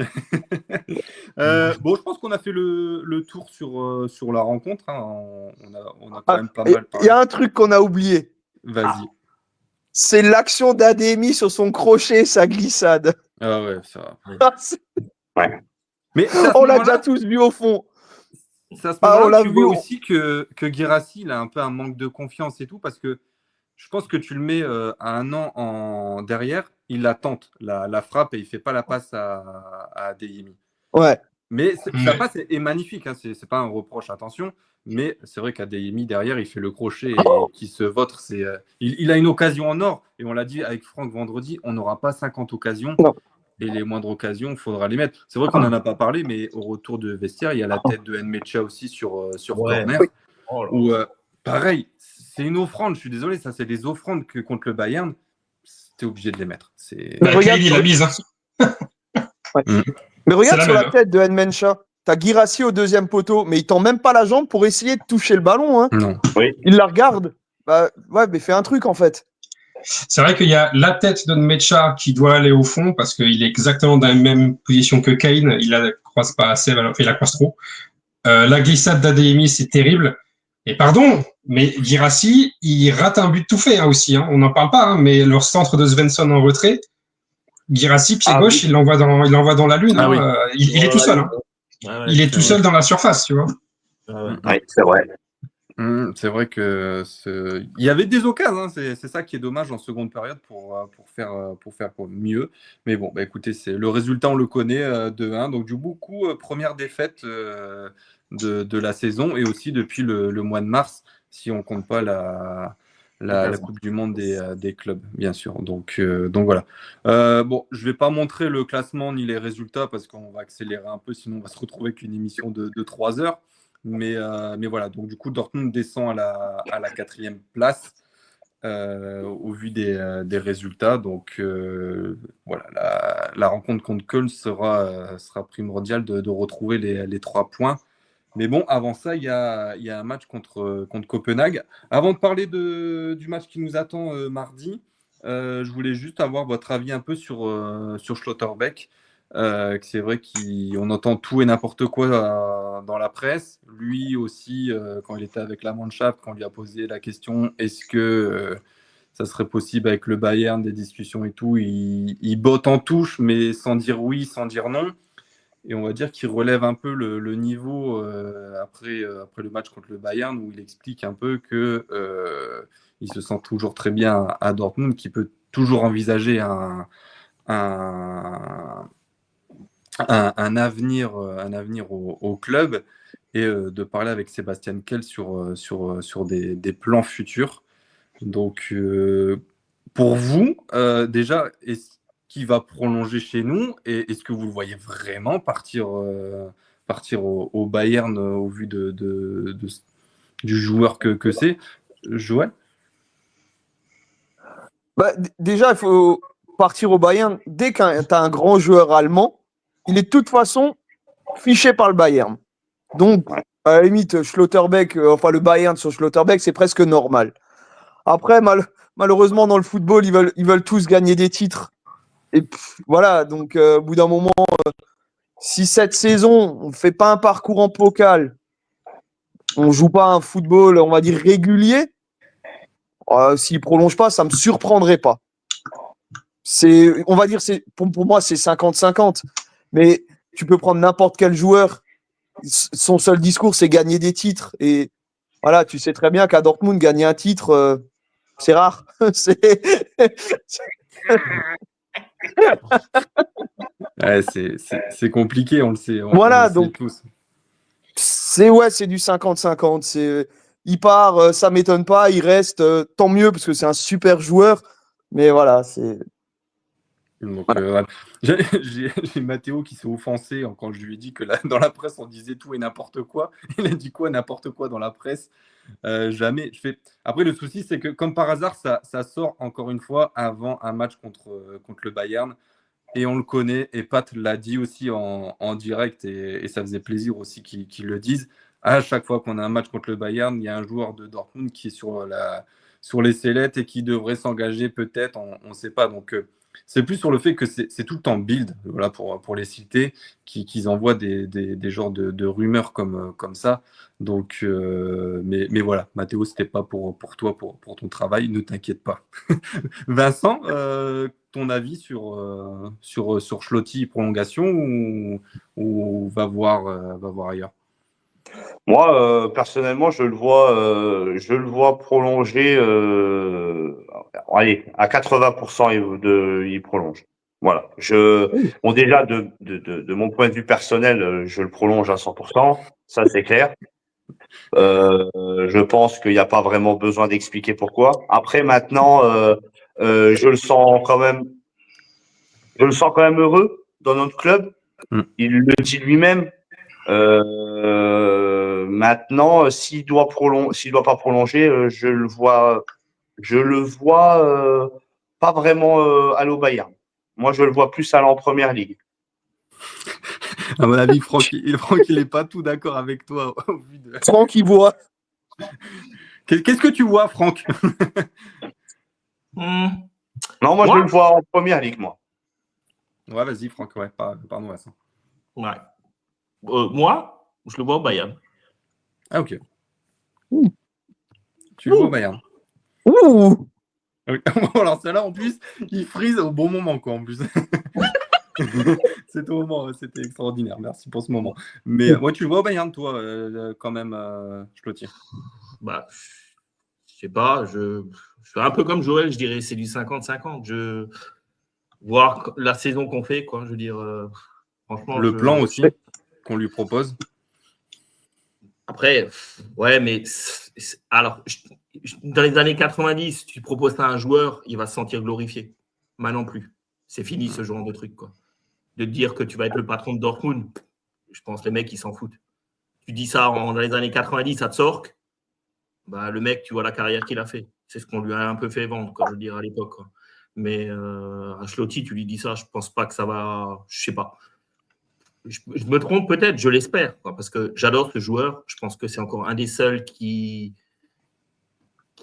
Bon, je pense qu'on a fait le tour sur la rencontre. Hein. On a quand même pas mal parlé. Il y a un truc qu'on a oublié. Vas-y. C'est l'action d'Adémy sur son crochet, sa glissade. Ah ouais, ça. Ouais. Mais on l'a déjà tous vu au fond. C'est à ce moment-là que tu vois aussi que Guirassy, il a un peu un manque de confiance et tout, parce que je pense que tu le mets à 1 an derrière, il la tente, la frappe, et il ne fait pas la passe à Adémy. Ouais. Mais sa passe est magnifique, hein, c'est pas un reproche, attention, mais c'est vrai qu'Adémy derrière, il fait le crochet et qui se vautre. Il a une occasion en or, et on l'a dit avec Franck vendredi, on n'aura pas 50 occasions. Non. Et les moindres occasions, il faudra les mettre. C'est vrai qu'on n'en a pas parlé, mais au retour de vestiaire, il y a la tête de Nmecha aussi sur corner. Oui. Où, pareil, c'est une offrande. Je suis désolé, ça, c'est des offrandes que contre le Bayern, tu es obligé de les mettre. Regarde, il a mise. Hein. Mais C'est regarde la sur même, la tête de Nmencha. T'as Guirassy au deuxième poteau, mais il tend même pas la jambe pour essayer de toucher le ballon. Hein. Non. Il la regarde. Bah, ouais, mais fais un truc en fait. C'est vrai qu'il y a la tête de Nmecha qui doit aller au fond parce qu'il est exactement dans la même position que Kane. Il la croise pas assez, il la croise trop. La glissade d'Adeyemi, c'est terrible. Et pardon, mais Guirassy, il rate un but tout fait aussi. Hein. On n'en parle pas, hein, mais leur centre de Svensson en retrait, Guirassy, pied gauche, il l'envoie dans la lune. Ah hein. oui. Il est tout seul. Hein. Il est tout seul dans la surface, tu vois. Oui, c'est vrai. C'est vrai que il y avait des occasions, hein, c'est ça qui est dommage en seconde période pour faire mieux. Mais bon, bah, écoutez, le résultat, on le connaît 2-1. Donc, du coup, première défaite de la saison et aussi depuis le mois de mars, si on compte pas la Coupe du Monde des clubs, bien sûr. Donc voilà. Bon, je vais pas montrer le classement ni les résultats parce qu'on va accélérer un peu, sinon on va se retrouver avec une émission de 3 heures. Mais voilà, donc du coup, Dortmund descend à la 4e place au vu des résultats. Donc voilà, la rencontre contre Köln sera primordiale de retrouver les 3 points. Mais bon, avant ça, il y a un match contre Copenhague. Avant de parler du match qui nous attend mardi, je voulais juste avoir votre avis un peu sur Schlotterbeck. C'est vrai qu'on entend tout et n'importe quoi dans la presse. Lui aussi, quand il était avec la Mannschaft, quand on lui a posé la question est-ce que ça serait possible avec le Bayern, des discussions et tout, il botte en touche, mais sans dire oui, sans dire non. Et on va dire qu'il relève un peu le niveau après le match contre le Bayern, où il explique un peu que il se sent toujours très bien à Dortmund, qu'il peut toujours envisager un avenir au club et de parler avec Sébastien Kell sur des plans futurs. Donc, pour vous, déjà, est-ce qu'il va prolonger chez nous et est-ce que vous le voyez vraiment partir au Bayern au vu du joueur que c'est? Joël? Bah, déjà, il faut partir au Bayern. Dès que tu as un grand joueur allemand, il est de toute façon fiché par le Bayern. Donc, à la limite, Schlotterbeck, enfin le Bayern sur Schlotterbeck, c'est presque normal. Après, malheureusement, dans le football, ils veulent tous gagner des titres. Et voilà, donc au bout d'un moment, si cette saison, on ne fait pas un parcours en pokal, on ne joue pas un football, on va dire, régulier, s'il ne prolonge pas, ça ne me surprendrait pas. On va dire, pour moi, c'est 50-50. Mais tu peux prendre n'importe quel joueur, son seul discours, c'est gagner des titres. Et voilà, tu sais très bien qu'à Dortmund, gagner un titre, c'est rare. Ouais, c'est compliqué, on le sait. Voilà, on le sait donc tous. c'est du 50-50. Il part, ça m'étonne pas, il reste, tant mieux, parce que c'est un super joueur. Mais voilà, c'est. Donc, j'ai Mathéo qui s'est offensé quand je lui ai dit que dans la presse, on disait tout et n'importe quoi. Il a dit quoi, n'importe quoi dans la presse? Jamais. Après, le souci, c'est que comme par hasard, ça sort encore une fois avant un match contre le Bayern. Et on le connaît. Et Pat l'a dit aussi en direct. Et ça faisait plaisir aussi qu'ils le disent. À chaque fois qu'on a un match contre le Bayern, il y a un joueur de Dortmund qui est sur les sellettes et qui devrait s'engager peut-être. On ne sait pas. Donc, c'est plus sur le fait que c'est tout le temps build, voilà, pour les citer, qu'ils envoient des genres de rumeurs comme ça. Donc, mais voilà, Mathéo, c'était pas pour toi, pour ton travail, ne t'inquiète pas. Vincent, ton avis sur Schlotti prolongation ou va voir ailleurs? Moi, personnellement, je le vois prolonger. Allez, à 80%, il prolonge. Voilà. Bon, déjà, de mon point de vue personnel, je le prolonge à 100%. Ça, c'est clair. Je pense qu'il n'y a pas vraiment besoin d'expliquer pourquoi. Après, maintenant, je le sens quand même heureux dans notre club. Il le dit lui-même. Maintenant, s'il doit pas prolonger, je le vois pas vraiment aller au Bayern. Moi, je le vois plus aller en première ligue. À mon avis, Franck, il n'est pas tout d'accord avec toi. Au vu de... Franck, il voit. Qu'est-ce que tu vois, Franck? Non, moi, je le vois en première ligue, moi. Ouais, vas-y, Franck, ouais, pardon, Vincent. Ouais. Moi, je le vois au Bayern. Ah, ok. Tu le vois au Bayern. Ouh. Oui. Alors, celle-là, en plus, il frise au bon moment, quoi, en plus. C'était extraordinaire. Merci pour ce moment. Mais moi, tu le vois au Bayern, toi, quand même, Schlotti. Bah, je sais pas, je suis un peu comme Joël, je dirais, c'est du 50-50. Voir la saison qu'on fait, quoi, je veux dire, franchement. Le plan aussi qu'on lui propose. Après, ouais, mais alors, dans les années 90, tu proposes ça à un joueur, il va se sentir glorifié. Maintenant plus. C'est fini ce genre de truc, quoi. De te dire que tu vas être le patron de Dortmund, je pense que les mecs, ils s'en foutent. Tu dis ça dans les années 90 à Zorc, bah, le mec, tu vois la carrière qu'il a fait. C'est ce qu'on lui a un peu fait vendre, quoi, je veux dire, à l'époque, quoi. Mais à Schlotti, tu lui dis ça, je pense pas que ça va. Je sais pas. Je me trompe peut-être, je l'espère, quoi, parce que j'adore ce joueur. Je pense que c'est encore un des seuls qui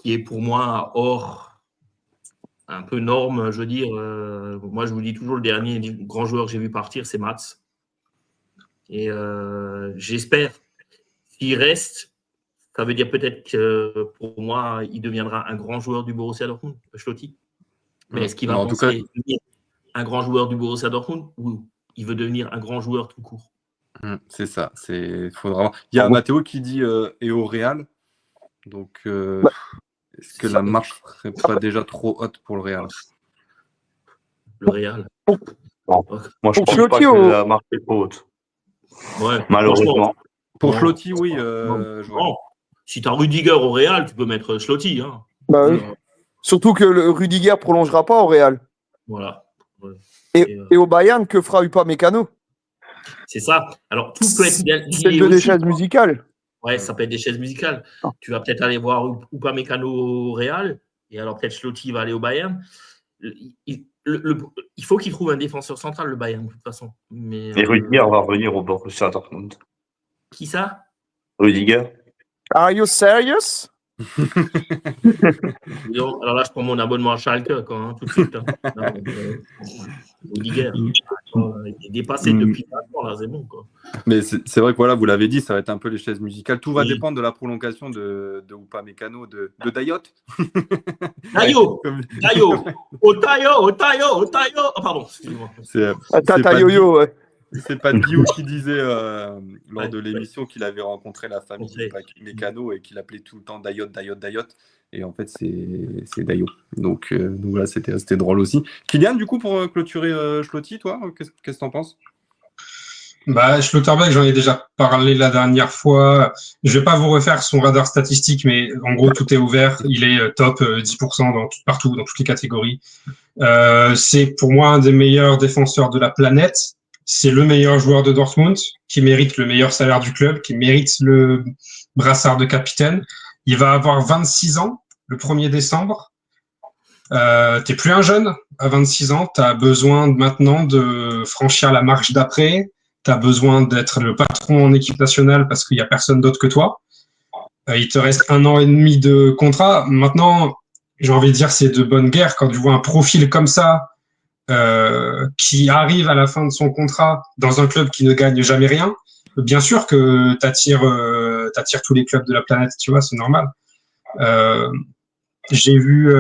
est pour moi hors, un peu norme, je veux dire. Moi, je vous dis toujours, le dernier grand joueur que j'ai vu partir, c'est Mats. Et j'espère s'il reste, ça veut dire peut-être que pour moi, il deviendra un grand joueur du Borussia Dortmund, Schlotti. Mais est-ce qu'il va penser devenir un grand joueur du Borussia Dortmund ou il veut devenir un grand joueur tout court? C'est ça. Faudra... Il y a Matteo qui dit et au Real. Donc, est-ce que la marche serait pas déjà trop haute pour le Real? Le Real. Non. Moi, je pense pas que la marche est trop haute. Ouais, malheureusement. Pour Schlotti, oui. Non. Si tu as Rudiger au Real, tu peux mettre Schlotti. Hein. Bah, oui. Surtout que le Rudiger prolongera pas au Real. Voilà. Ouais. Et au Bayern, que fera Upamecano? C'est ça. Alors, tout peut être bien. C'est des chaises musicales. Ouais, ça peut être des chaises musicales. Tu vas peut-être aller voir Upamecano au Real, et alors peut-être Schlotti va aller au Bayern. Il faut qu'il trouve un défenseur central, le Bayern, de toute façon. Mais, et Rudiger va revenir au Borussia Dortmund. Qui ça? Rudiger. Are you serious? Alors là, je prends mon abonnement à Schalke, quoi, hein, tout de suite. Hein. Rudiger, il est dépassé depuis 4 ans, là, c'est bon, quoi. Mais c'est vrai que voilà, vous l'avez dit, ça va être un peu les chaises musicales. Tout va dépendre de la prolongation de Upamecano, de Dayot. Dayo. Otayo. Oh, pardon, excusez-moi. Tata-yo-yo, ouais. C'est pas Guillaume qui disait lors de l'émission qu'il avait rencontré la famille d'Upamecano et qu'il appelait tout le temps Dayot. Et en fait, c'est Dayo. Donc voilà, c'était drôle aussi. Kylian, du coup, pour clôturer Schlotti, toi, qu'est-ce que t'en penses? Bah, Schlotterbeck, j'en ai déjà parlé la dernière fois. Je vais pas vous refaire son radar statistique, mais en gros, tout est ouvert. Il est top 10% partout, dans toutes les catégories. C'est pour moi un des meilleurs défenseurs de la planète. C'est le meilleur joueur de Dortmund, qui mérite le meilleur salaire du club, qui mérite le brassard de capitaine. Il va avoir 26 ans le 1er décembre. T'es plus un jeune à 26 ans. T'as besoin maintenant de franchir la marche d'après. T'as besoin d'être le patron en équipe nationale parce qu'il y a personne d'autre que toi. Il te reste 1 an et demi de contrat. Maintenant, j'ai envie de dire, c'est de bonne guerre quand tu vois un profil comme ça qui arrive à la fin de son contrat dans un club qui ne gagne jamais rien. Bien sûr que t'attires tous les clubs de la planète, tu vois, c'est normal. J'ai vu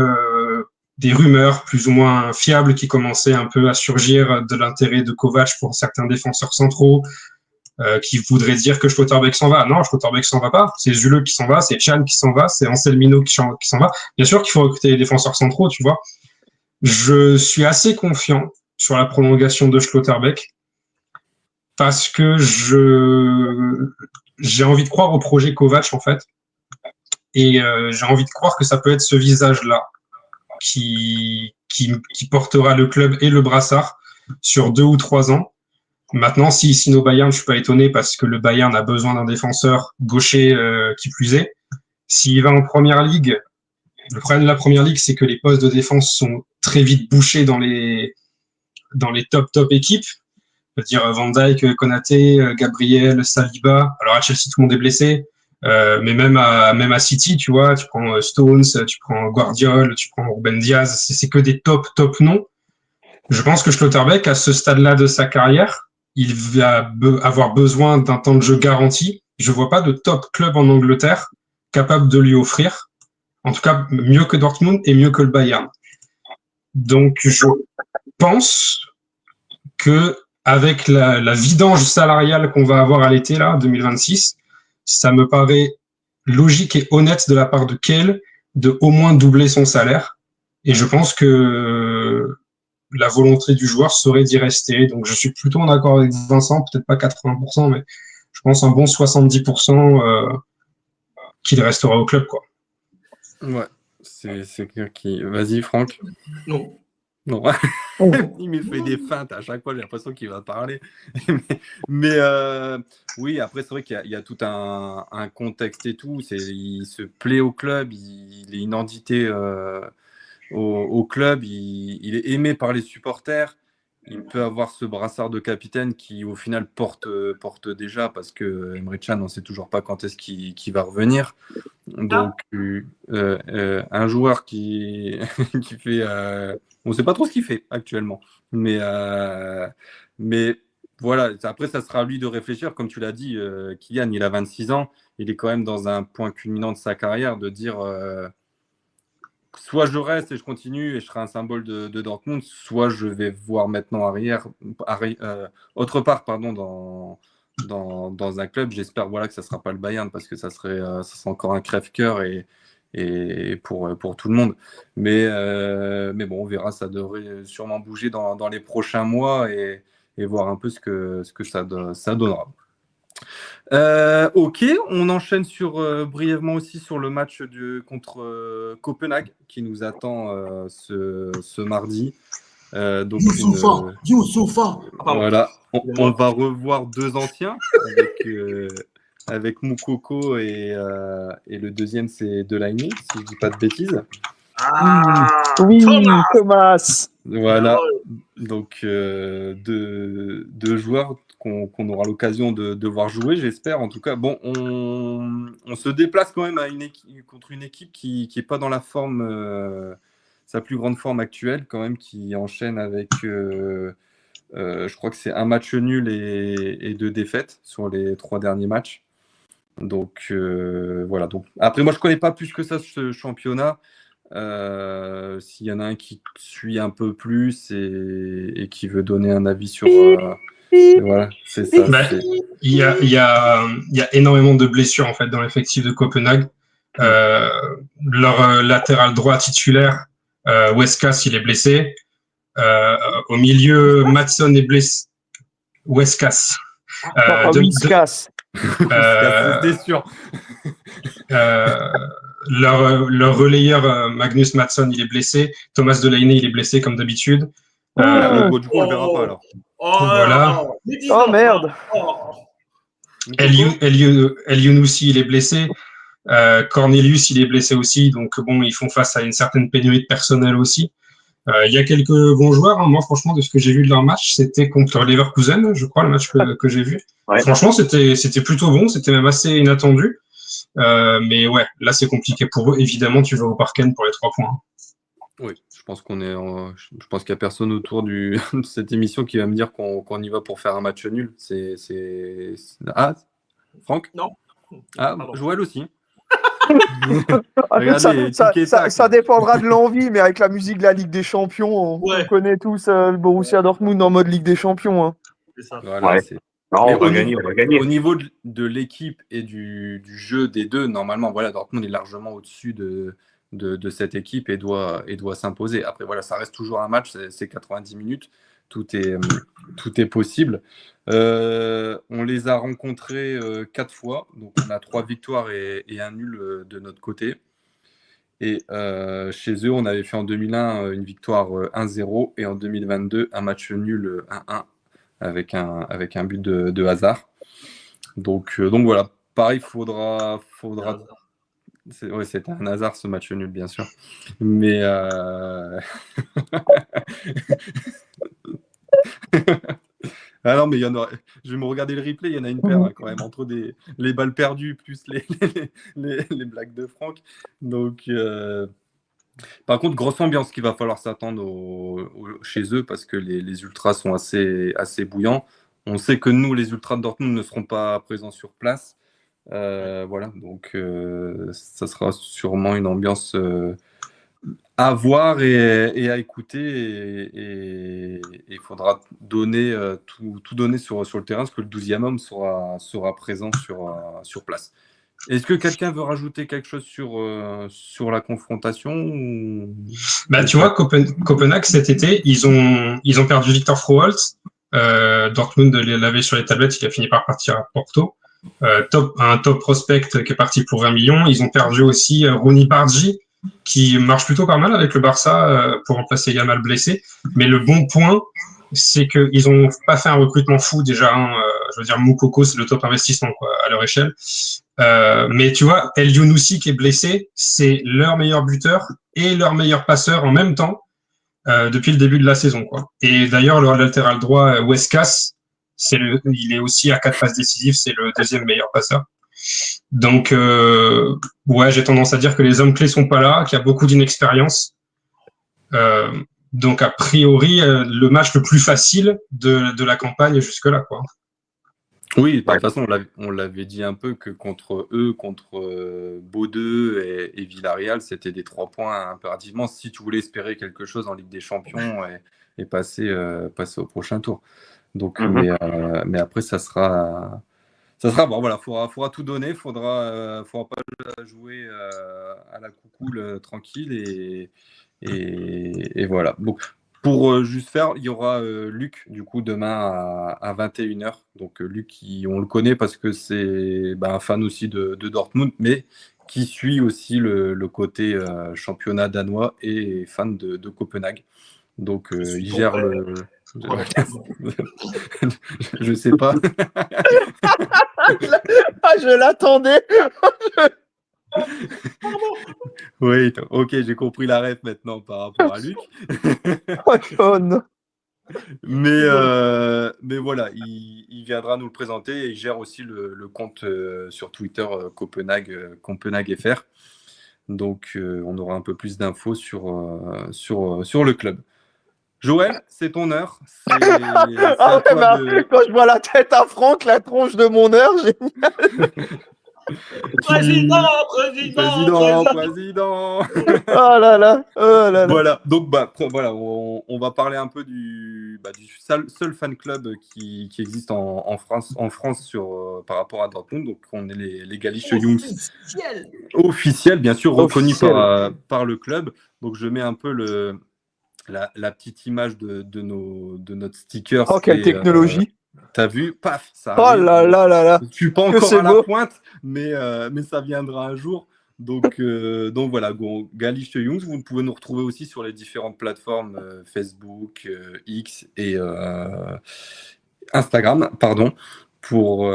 des rumeurs plus ou moins fiables qui commençaient un peu à surgir de l'intérêt de Kovac pour certains défenseurs centraux qui voudraient dire que Schlotterbeck s'en va. Non, Schlotterbeck s'en va pas. C'est Zule qui s'en va, c'est Chan qui s'en va, c'est Anselmino qui s'en va. Bien sûr qu'il faut recruter les défenseurs centraux, tu vois. Je suis assez confiant sur la prolongation de Schlotterbeck parce que j'ai envie de croire au projet Kovac, en fait. Et j'ai envie de croire que ça peut être ce visage-là qui portera le club et le brassard sur 2 ou 3 ans. Maintenant, s'il signe au Bayern, je suis pas étonné parce que le Bayern a besoin d'un défenseur gaucher qui plus est. S'il va en première ligue, le problème de la première ligue, c'est que les postes de défense sont très vite bouchés dans les top équipes. Je veux dire Van Dijk, Konaté, Gabriel, Saliba. Alors à Chelsea, tout le monde est blessé. Mais même à City, tu vois, tu prends Stones, tu prends Guardiola, tu prends Ruben Diaz, c'est que des top noms. Je pense que Schlotterbeck, à ce stade-là de sa carrière, il va avoir besoin d'un temps de jeu garanti. Je vois pas de top club en Angleterre capable de lui offrir, en tout cas mieux que Dortmund et mieux que le Bayern. Donc je pense que avec la vidange salariale qu'on va avoir à l'été là, 2026, ça me paraît logique et honnête de la part de Kehl de au moins doubler son salaire. Et je pense que la volonté du joueur serait d'y rester. Donc je suis plutôt en accord avec Vincent, peut-être pas 80%, mais je pense un bon 70% qu'il restera au club, quoi. Ouais, c'est clair qui. Vas-y, Franck. Non. Non. Il me fait des feintes à chaque fois, j'ai l'impression qu'il va parler. mais oui, après, c'est vrai qu'il y a tout un contexte et tout. Il se plaît au club, il est une entité au club, il est aimé par les supporters. Il peut avoir ce brassard de capitaine qui, au final, porte déjà parce que Emre Can, on ne sait toujours pas quand est-ce qu'il va revenir. Donc, un joueur qui fait. On ne sait pas trop ce qu'il fait actuellement. Mais voilà, après, ça sera à lui de réfléchir. Comme tu l'as dit, Kylian, il a 26 ans. Il est quand même dans un point culminant de sa carrière de dire soit je reste et je continue et je serai un symbole de Dortmund, soit je vais voir maintenant autre part dans un club. J'espère voilà, que ça ne sera pas le Bayern parce que ça serait encore un crève-cœur et pour tout le monde. Mais bon, on verra, ça devrait sûrement bouger dans les prochains mois et voir un peu ce que ça donnera. Ok, on enchaîne brièvement aussi sur le match contre Copenhague qui nous attend ce mardi. Donc Youssoufa. Voilà, on va revoir deux anciens avec Moukoko et le deuxième c'est Delaney, si je dis pas de bêtises. Oui, Thomas. Voilà, donc deux joueurs qu'on aura l'occasion de voir jouer, j'espère. En tout cas, bon, on se déplace quand même contre une équipe qui n'est pas dans la forme, sa plus grande forme actuelle, quand même, qui enchaîne avec, je crois que c'est un match nul et 2 défaites sur les 3 derniers matchs. Donc voilà. Donc, après, moi, je ne connais pas plus que ça ce championnat. S'il y en a un qui suit un peu plus et qui veut donner un avis sur voilà, c'est ça. Il y a énormément de blessures en fait dans l'effectif de Copenhague. Leur latéral droit titulaire, Weskas, il est blessé. Au milieu, Maatson est blessé. Weskas. Weskas. C'était sûr. Leur relayeur Magnus Maatson, il est blessé. Thomas Delaney, il est blessé comme d'habitude. Du coup, on le verra pas alors. Voilà. Oh merde. El Younousi, il est blessé. Cornelius, il est blessé aussi. Donc bon, ils font face à une certaine pénurie de personnel aussi. Il y a quelques bons joueurs. Hein. Moi, franchement, de ce que j'ai vu de leur match, c'était contre Leverkusen, je crois, le match que j'ai vu. Ouais. Franchement, c'était plutôt bon. C'était même assez inattendu. Mais ouais, là, c'est compliqué pour eux. Évidemment, tu vas au Parken pour les 3 points. Oui, je pense je pense qu'il n'y a personne autour de cette émission qui va me dire qu'on y va pour faire un match nul. Ah, Franck? Non. Ah, Joël aussi. Regardez, ça dépendra de l'envie, mais avec la musique de la Ligue des Champions, on connaît tous le Borussia Dortmund en mode Ligue des Champions. Hein. C'est ça. Voilà, non, on va gagner. Au niveau de l'équipe et du jeu des deux, normalement, voilà, Dortmund est largement au-dessus de cette équipe et doit s'imposer. Après, voilà, ça reste toujours un match, c'est 90 minutes, tout est possible. On les a rencontrés 4 fois, donc on a 3 victoires et un nul de notre côté. Et chez eux, on avait fait en 2001 une victoire 1-0 et en 2022 un match nul 1-1 avec un but de Hazard. Donc voilà, pareil, faudra... c'était un hasard ce match nul, bien sûr. Mais Ah non, mais il y en a. Je vais me regarder le replay, il y en a une paire quand même, entre les balles perdues plus les blagues de Franck. Donc, par contre, grosse ambiance qu'il va falloir s'attendre chez eux parce que les ultras sont assez bouillants. On sait que nous, les ultras de Dortmund, ne seront pas présents sur place. Voilà, donc ça sera sûrement une ambiance à voir et à écouter. Et il faudra donner, tout donner sur le terrain parce que le 12e homme sera présent sur place. Est-ce que quelqu'un veut rajouter quelque chose sur la confrontation Tu vois, Copenhague, cet été, ils ont perdu Victor Froholt. Dortmund l'avait sur les tablettes, il a fini par partir à Porto. Un top prospect qui est parti pour 20 millions. Ils ont perdu aussi Ronny Bardghji, qui marche plutôt pas mal avec le Barça pour remplacer Yamal blessé. Mais le bon point, c'est qu'ils n'ont pas fait un recrutement fou déjà. Je veux dire, Moukoko, c'est le top investissement quoi, à leur échelle. Mais tu vois, El Younousi qui est blessé, c'est leur meilleur buteur et leur meilleur passeur en même temps depuis le début de la saison. Quoi. Et d'ailleurs, leur latéral droit, Wescas, il est aussi à 4 passes décisives, c'est le deuxième meilleur passeur. Donc, ouais, j'ai tendance à dire que les hommes clés sont pas là, qu'il y a beaucoup d'inexpérience. Donc, a priori, le match le plus facile de la campagne jusque-là, quoi. Oui, de toute façon, on l'avait dit un peu que contre eux, contre Bordeaux et Villarreal, c'était des 3 points impérativement si tu voulais espérer quelque chose en Ligue des Champions et passer au prochain tour. Donc, mais après, ça sera bon. Voilà, faudra tout donner, faudra pas jouer à la coucoule tranquille et voilà. Donc, pour juste faire, il y aura Luc du coup demain à 21h. Donc Luc, on le connaît parce que c'est un fan aussi de Dortmund, mais qui suit aussi le côté championnat danois et fan de Copenhague. Donc il gère le. Je sais pas. Je l'attendais. Oui, ok, j'ai compris la ref maintenant par rapport à Luc. Oh non. Mais voilà, il viendra nous le présenter et il gère aussi le compte sur Twitter Copenhague FR. Donc on aura un peu plus d'infos sur le club. Joël, c'est ton heure. Quand je vois la tête à Franck, la tronche de mon heure, Président. Oh là là. Voilà, donc voilà, on va parler un peu du seul fan club qui existe en France par rapport à Dortmund. Donc on est les Gallische Jungs officiels, bien sûr, reconnus par le club. Donc je mets un peu la petite image de notre sticker. Oh, quelle technologie! T'as vu? Paf, ça arrive. Oh là là là là! Je suis pas encore à la pointe, mais ça viendra un jour. Donc voilà, Gallische Jungs, vous pouvez nous retrouver aussi sur les différentes plateformes Facebook, X et Instagram, pardon, pour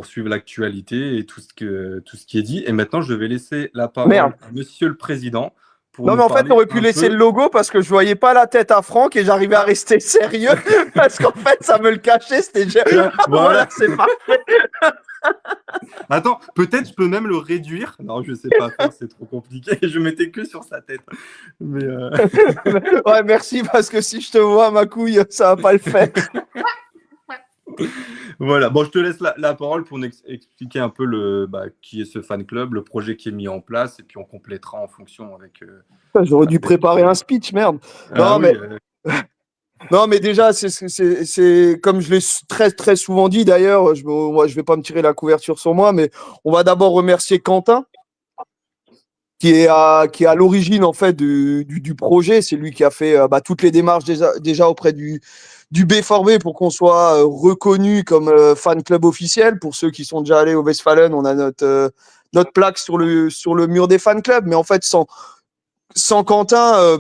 suivre l'actualité et tout ce qui est dit. Et maintenant, je vais laisser la parole à Monsieur le Président. Non, mais en fait, on aurait pu laisser le logo parce que je voyais pas la tête à Franck et j'arrivais à rester sérieux parce qu'en fait, ça me le cachait. C'était voilà, c'est parfait. Attends, peut-être je peux même le réduire. Non, je sais pas faire, c'est trop compliqué. Je mettais que sur sa tête. Mais ouais, merci parce que si je te vois ma couille, ça va pas le faire. Voilà, bon, je te laisse la parole pour nous expliquer un peu qui est ce fan club, le projet qui est mis en place, et puis on complétera en fonction avec. J'aurais dû préparer un speech, merde. Non, mais déjà, c'est comme je l'ai très très souvent dit d'ailleurs. Je vais pas me tirer la couverture sur moi, mais on va d'abord remercier Quentin, qui est à l'origine en fait du projet. C'est lui qui a fait toutes les démarches déjà auprès du B4B pour qu'on soit reconnu comme fan club officiel. Pour ceux qui sont déjà allés au Westfalen, on a notre plaque sur le mur des fan clubs. Mais en fait, sans Quentin,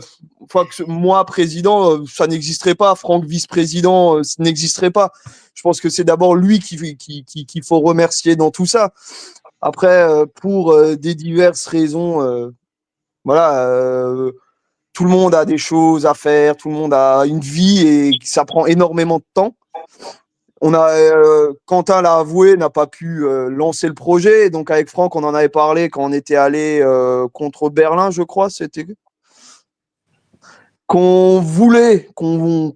moi président, ça n'existerait pas. Franck vice-président, ça n'existerait pas. Je pense que c'est d'abord lui qu'il faut remercier dans tout ça. Après, pour des diverses raisons, tout le monde a des choses à faire, tout le monde a une vie et ça prend énormément de temps. Quentin l'a avoué, n'a pas pu lancer le projet. Donc avec Franck, on en avait parlé quand on était allé contre Berlin, je crois, c'était qu'on voulait, qu'on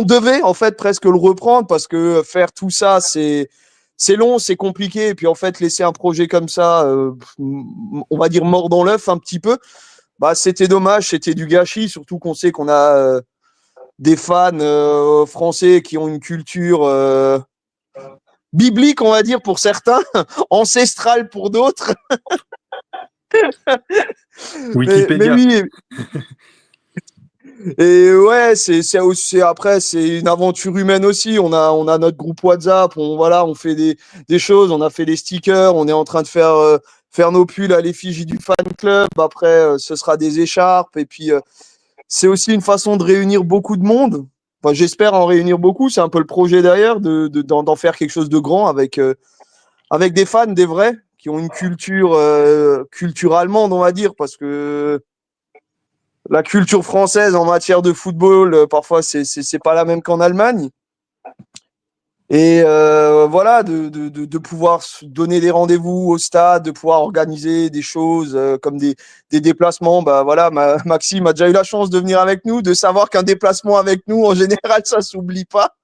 devait en fait presque le reprendre parce que faire tout ça, c'est long, c'est compliqué. Et puis en fait, laisser un projet comme ça, on va dire mort dans l'œuf un petit peu, bah c'était dommage, c'était du gâchis. Surtout qu'on sait qu'on a des fans français qui ont une culture biblique, on va dire pour certains, ancestrale pour d'autres. Wikipédia. Mais oui. Et ouais, après, c'est une aventure humaine aussi. On a notre groupe WhatsApp, on fait des choses, on a fait des stickers, on est en train de faire nos pulls à l'effigie du fan club. Après, ce sera des écharpes. Et puis, c'est aussi une façon de réunir beaucoup de monde. Enfin, j'espère en réunir beaucoup. C'est un peu le projet derrière, d'en faire quelque chose de grand avec des fans, des vrais, qui ont une culture allemande, on va dire, parce que la culture française en matière de football, parfois, c'est pas la même qu'en Allemagne. Et voilà, de pouvoir donner des rendez-vous au stade, de pouvoir organiser des choses comme des déplacements. Bah voilà, Maxime a déjà eu la chance de venir avec nous, de savoir qu'un déplacement avec nous, en général, ça s'oublie pas.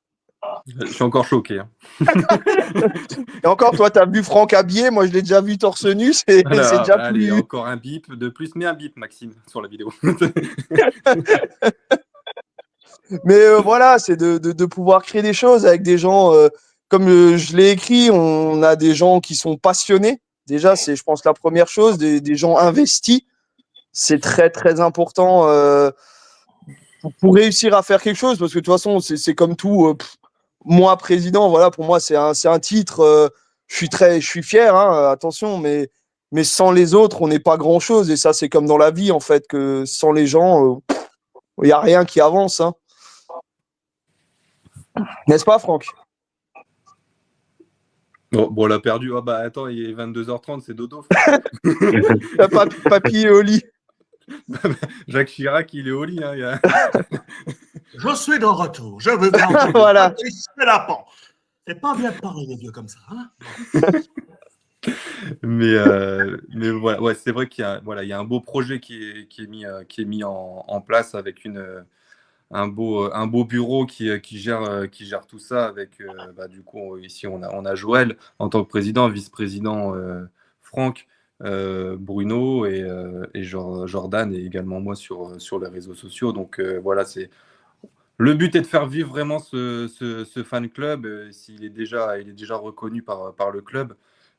Je suis encore choqué. Hein. Et encore, toi, tu as vu Franck habillé, moi, je l'ai déjà vu torse nu, c'est déjà allez, plus... encore un bip de plus, mais un bip, Maxime, sur la vidéo. Mais voilà, c'est de pouvoir créer des choses avec des gens, comme je l'ai écrit, on a des gens qui sont passionnés. Déjà, c'est, je pense, la première chose, des gens investis. C'est très, très important pour réussir à faire quelque chose, parce que de toute façon, c'est comme tout. Moi, président, voilà, pour moi, c'est un titre. Je suis fier, hein, attention, mais sans les autres, on n'est pas grand-chose. Et ça, c'est comme dans la vie, en fait, que sans les gens, il n'y a rien qui avance. Hein. N'est-ce pas, Franck? Bon, on l'a perdu. Ah bah attends, il est 22h30, c'est dodo. Papy est au lit. Jacques Chirac, il est au lit. Hein, Je suis de retour. Je veux bien. Voilà. C'est la pan. C'est pas bien de parler des vieux comme ça. Hein. mais voilà, ouais, c'est vrai qu'il y a, voilà, il y a un beau projet qui est mis en place avec un beau bureau qui gère tout ça avec du coup ici on a Joël en tant que président, vice-président Franck, Bruno et Jordan et également moi sur les réseaux sociaux. Donc voilà, le but est de faire vivre vraiment ce fan club. Il est déjà reconnu par le club.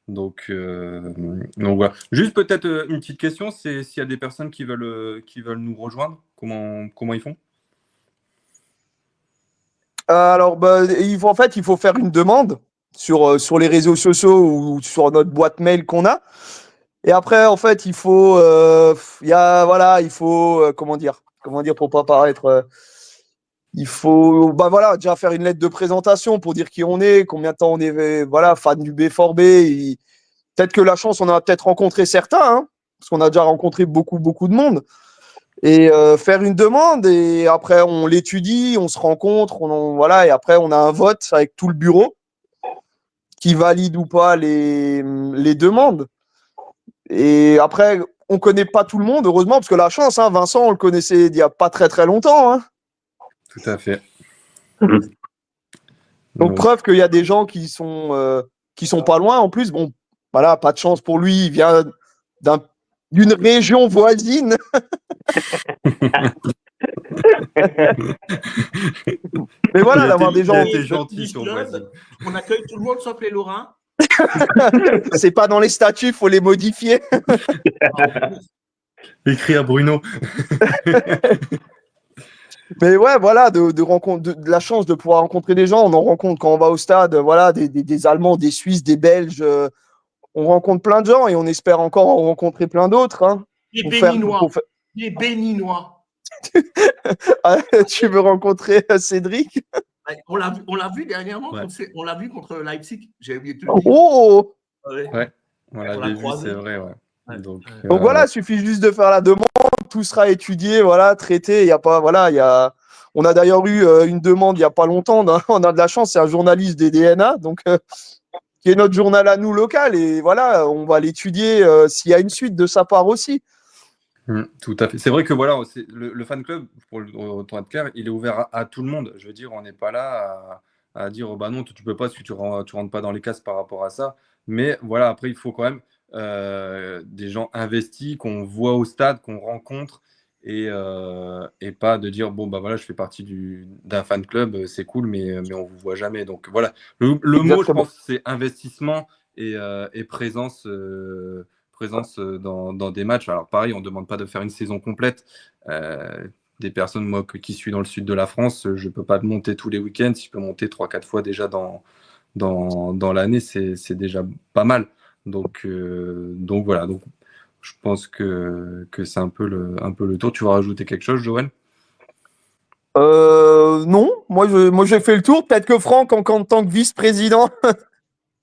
Donc voilà. Juste peut-être une petite question, c'est s'il y a des personnes qui veulent nous rejoindre, comment ils font? Alors, en fait, il faut faire une demande sur les réseaux sociaux ou sur notre boîte mail qu'on a. Et après, en fait, il faut, comment dire pour pas paraître. Il faut, déjà faire une lettre de présentation pour dire qui on est, combien de temps on est, fan du B4B. Peut-être que la chance, on a peut-être rencontré certains, hein, parce qu'on a déjà rencontré beaucoup, beaucoup de monde. Et faire une demande, et après, on l'étudie, on se rencontre, et après, on a un vote avec tout le bureau qui valide ou pas les demandes. Et après, on ne connaît pas tout le monde, heureusement, parce que la chance, hein, Vincent, on le connaissait il n'y a pas très, très longtemps. Hein. Tout à fait. Donc, preuve qu'il y a des gens qui sont pas loin. En plus, bon, voilà, pas de chance pour lui. Il vient d'une région voisine. Mais voilà, d'avoir des gens. T'es gentil, ton voisin. On accueille tout le monde sauf les Lorrains. C'est pas dans les statuts, faut les modifier. Écris à Bruno. Mais ouais, voilà, de la chance de pouvoir rencontrer des gens. On en rencontre quand on va au stade, voilà, des Allemands, des Suisses, des Belges. On rencontre plein de gens et on espère encore en rencontrer plein d'autres. Hein, les Béninois. Les Béninois. Tu veux rencontrer Cédric? On l'a vu dernièrement, ouais. On l'a vu contre Leipzig. J'ai oublié de te le dire. Oh ouais, on l'avait vu, c'est vrai. Ouais. Ouais. Donc voilà, il suffit juste de faire la demande, tout sera étudié, voilà, traité. Il y a pas, voilà, On a d'ailleurs eu une demande il n'y a pas longtemps. On a de la chance, c'est un journaliste des DNA, donc qui est notre journal à nous local. Et voilà, on va l'étudier s'il y a une suite de sa part aussi. Tout à fait. C'est vrai que voilà, le fan club, pour être clair, il est ouvert à tout le monde. Je veux dire, on n'est pas là à dire oh, bah non, tu peux pas si tu rentres pas dans les cases par rapport à ça. Mais voilà, après, il faut quand même des gens investis qu'on voit au stade, qu'on rencontre et pas de dire bon bah voilà, je fais partie d'un fan club, c'est cool, mais on vous voit jamais. Donc voilà, le mot, je pense, c'est investissement et présence. Présence dans des matchs. Alors pareil, on ne demande pas de faire une saison complète. Des personnes, moi, qui suis dans le sud de la France, je ne peux pas monter tous les week-ends. Si je peux monter 3-4 fois déjà dans l'année, c'est déjà pas mal. Donc voilà. Donc, je pense que c'est un peu le tour. Tu vas rajouter quelque chose, Joël? Non, moi j'ai fait le tour. Peut-être que Franck, en tant que vice-président,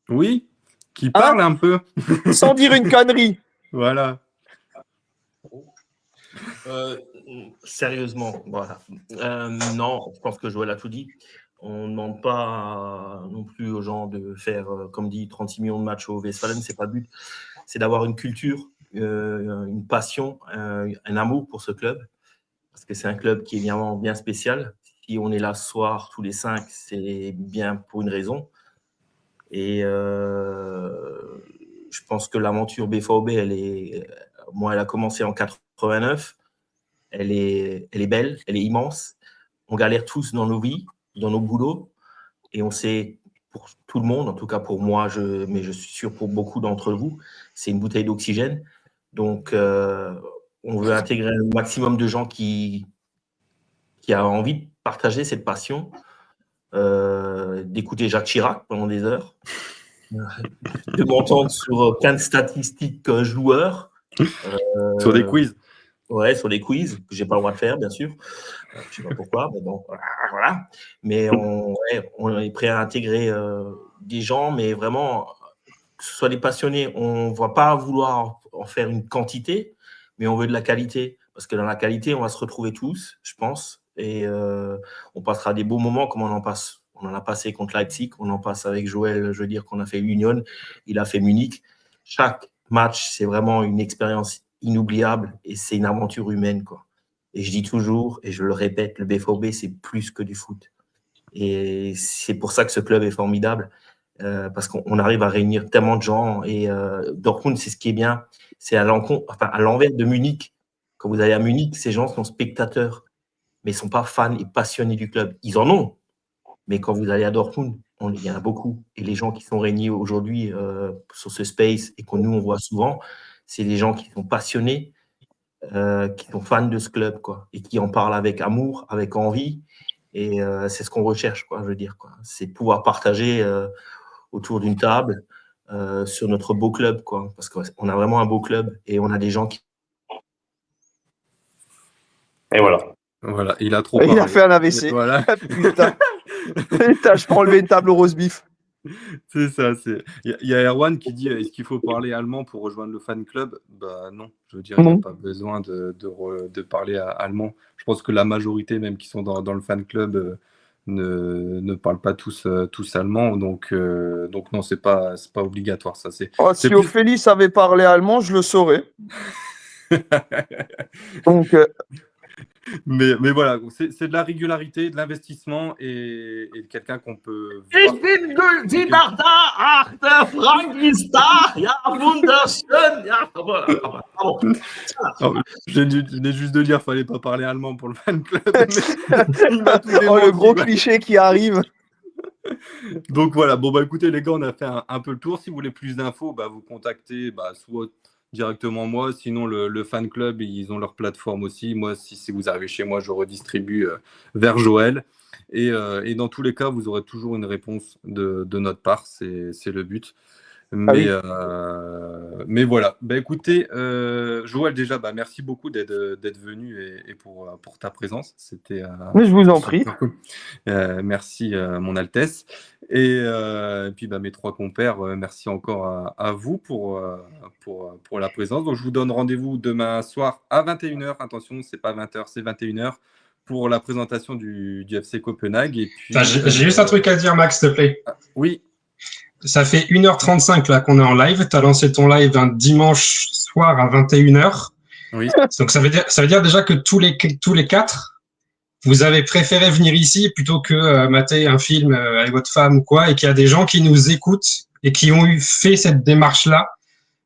oui, qui parle un peu. sans dire une connerie. Voilà. Sérieusement, voilà. Non, je pense que Joël a tout dit. On ne demande pas non plus aux gens de faire, comme dit, 36 millions de matchs au Westfalen. C'est pas le but. C'est d'avoir une culture, une passion, un amour pour ce club. Parce que c'est un club qui est vraiment bien spécial. Si on est là ce soir, tous les 5, c'est bien pour une raison. Et je pense que l'aventure BVB, elle a commencé en 89. Elle est belle, elle est immense. On galère tous dans nos vies, dans nos boulots. Et on sait, pour tout le monde, en tout cas pour moi, mais je suis sûr pour beaucoup d'entre vous, c'est une bouteille d'oxygène. Donc, on veut intégrer un maximum de gens qui a envie de partager cette passion, d'écouter Jacques Chirac pendant des heures, de m'entendre sur plein de statistiques joueurs. Sur des quiz. Ouais, sur des quiz que j'ai pas le droit de faire, bien sûr. Je sais pas pourquoi, mais bon, voilà. Mais on est prêt à intégrer des gens, mais vraiment, que ce soit des passionnés, on va pas vouloir en faire une quantité, mais on veut de la qualité. Parce que dans la qualité, on va se retrouver tous, je pense, et on passera des beaux moments comme on en passe. On en a passé contre Leipzig, on en passe avec Joël, je veux dire qu'on a fait Union, il a fait Munich. Chaque match, c'est vraiment une expérience inoubliable et c'est une aventure humaine, quoi. Et je dis toujours, et je le répète, le BVB, c'est plus que du foot. Et c'est pour ça que ce club est formidable, parce qu'on arrive à réunir tellement de gens. Et Dortmund, c'est ce qui est bien, c'est à l'envers de Munich. Quand vous allez à Munich, ces gens sont spectateurs, mais ils ne sont pas fans et passionnés du club. Ils en ont, mais quand vous allez à Dortmund, il y en a beaucoup. Et les gens qui sont réunis aujourd'hui sur ce space et que nous, on voit souvent, c'est des gens qui sont passionnés, qui sont fans de ce club, quoi, et qui en parlent avec amour, avec envie. Et c'est ce qu'on recherche, quoi, je veux dire, quoi. C'est pouvoir partager autour d'une table sur notre beau club, quoi, parce qu'on a vraiment un beau club et on a des gens qui... Et voilà. Voilà, il a trop Il parlé. a fait un AVC. Voilà. Putain. Putain, je peux enlever une table au roast beef. C'est ça. Il y a Erwan qui dit est-ce qu'il faut parler allemand pour rejoindre le fan club? Bah non, je veux dire, il n'y a pas besoin de parler allemand. Je pense que la majorité, même qui sont dans le fan club, ne parlent pas tous allemand. Donc non, c'est pas obligatoire. Ça, si plus... Ophélie savait parler allemand, je le saurais. Donc. Mais voilà, c'est de la régularité, de l'investissement et de quelqu'un qu'on peut voir. Ich bin die Achter, Frank ist da, ja, wunderschön, ja, Je venais juste de dire, fallait pas parler allemand pour le fan club. Le gros cliché qui arrive. Donc voilà, bon bah écoutez les gars, on a fait un peu le tour. Si vous voulez plus d'infos, vous contactez soit directement moi, sinon le fan club, ils ont leur plateforme aussi. Moi, si vous arrivez chez moi, je redistribue vers Joël. Et dans tous les cas, vous aurez toujours une réponse de notre part, c'est le but. Mais voilà. Écoutez, Joël, déjà, puis beaucoup d'être venu et pour ta présence. C'était. Mais je vous en prie. Cool. Merci, Mon Altesse. Et puis, mes trois compères, merci encore à vous pour la présence. Donc, je vous donne rendez-vous demain soir à 21h. Attention, c'est pas 20h, c'est 21h pour la présentation du FC Copenhague. Et puis, J'ai juste un truc à dire, Max, s'il te plaît. Oui. Ça fait 1h35 là qu'on est en live. Tu as lancé ton live un dimanche soir à 21h. Oui. Donc ça veut dire déjà que tous les 4, vous avez préféré venir ici plutôt que mater un film avec votre femme ou quoi, et qu'il y a des gens qui nous écoutent et qui ont fait cette démarche-là,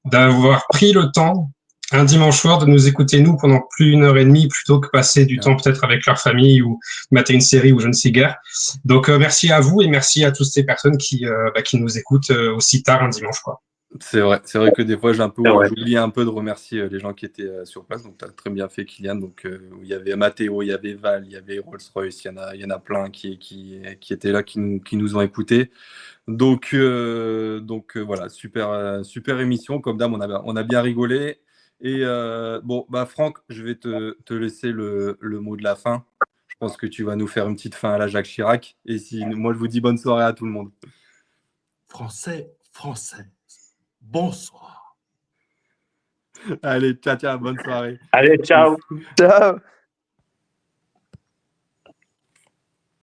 d'avoir pris le temps un dimanche soir de nous écouter nous pendant plus d'1h30 plutôt que passer du temps peut-être avec leur famille ou mater une série ou je ne sais guère. Donc merci à vous et merci à toutes ces personnes qui nous écoutent aussi tard un dimanche, quoi. C'est vrai que des fois j'oublie un peu de remercier les gens qui étaient sur place. Donc tu as très bien fait, Kylian. Donc il y avait Mathéo, il y avait Val, il y avait Rolls-Royce, il y en a plein qui étaient là, qui nous ont écoutés. Donc voilà, super émission. Comme d'hab, on a bien rigolé. Et Franck, je vais te laisser le mot de la fin. Je pense que tu vas nous faire une petite fin à la Jacques Chirac. Et moi, je vous dis bonne soirée à tout le monde. Français, bonsoir. Allez, ciao, bonne soirée. Allez, ciao. Ciao.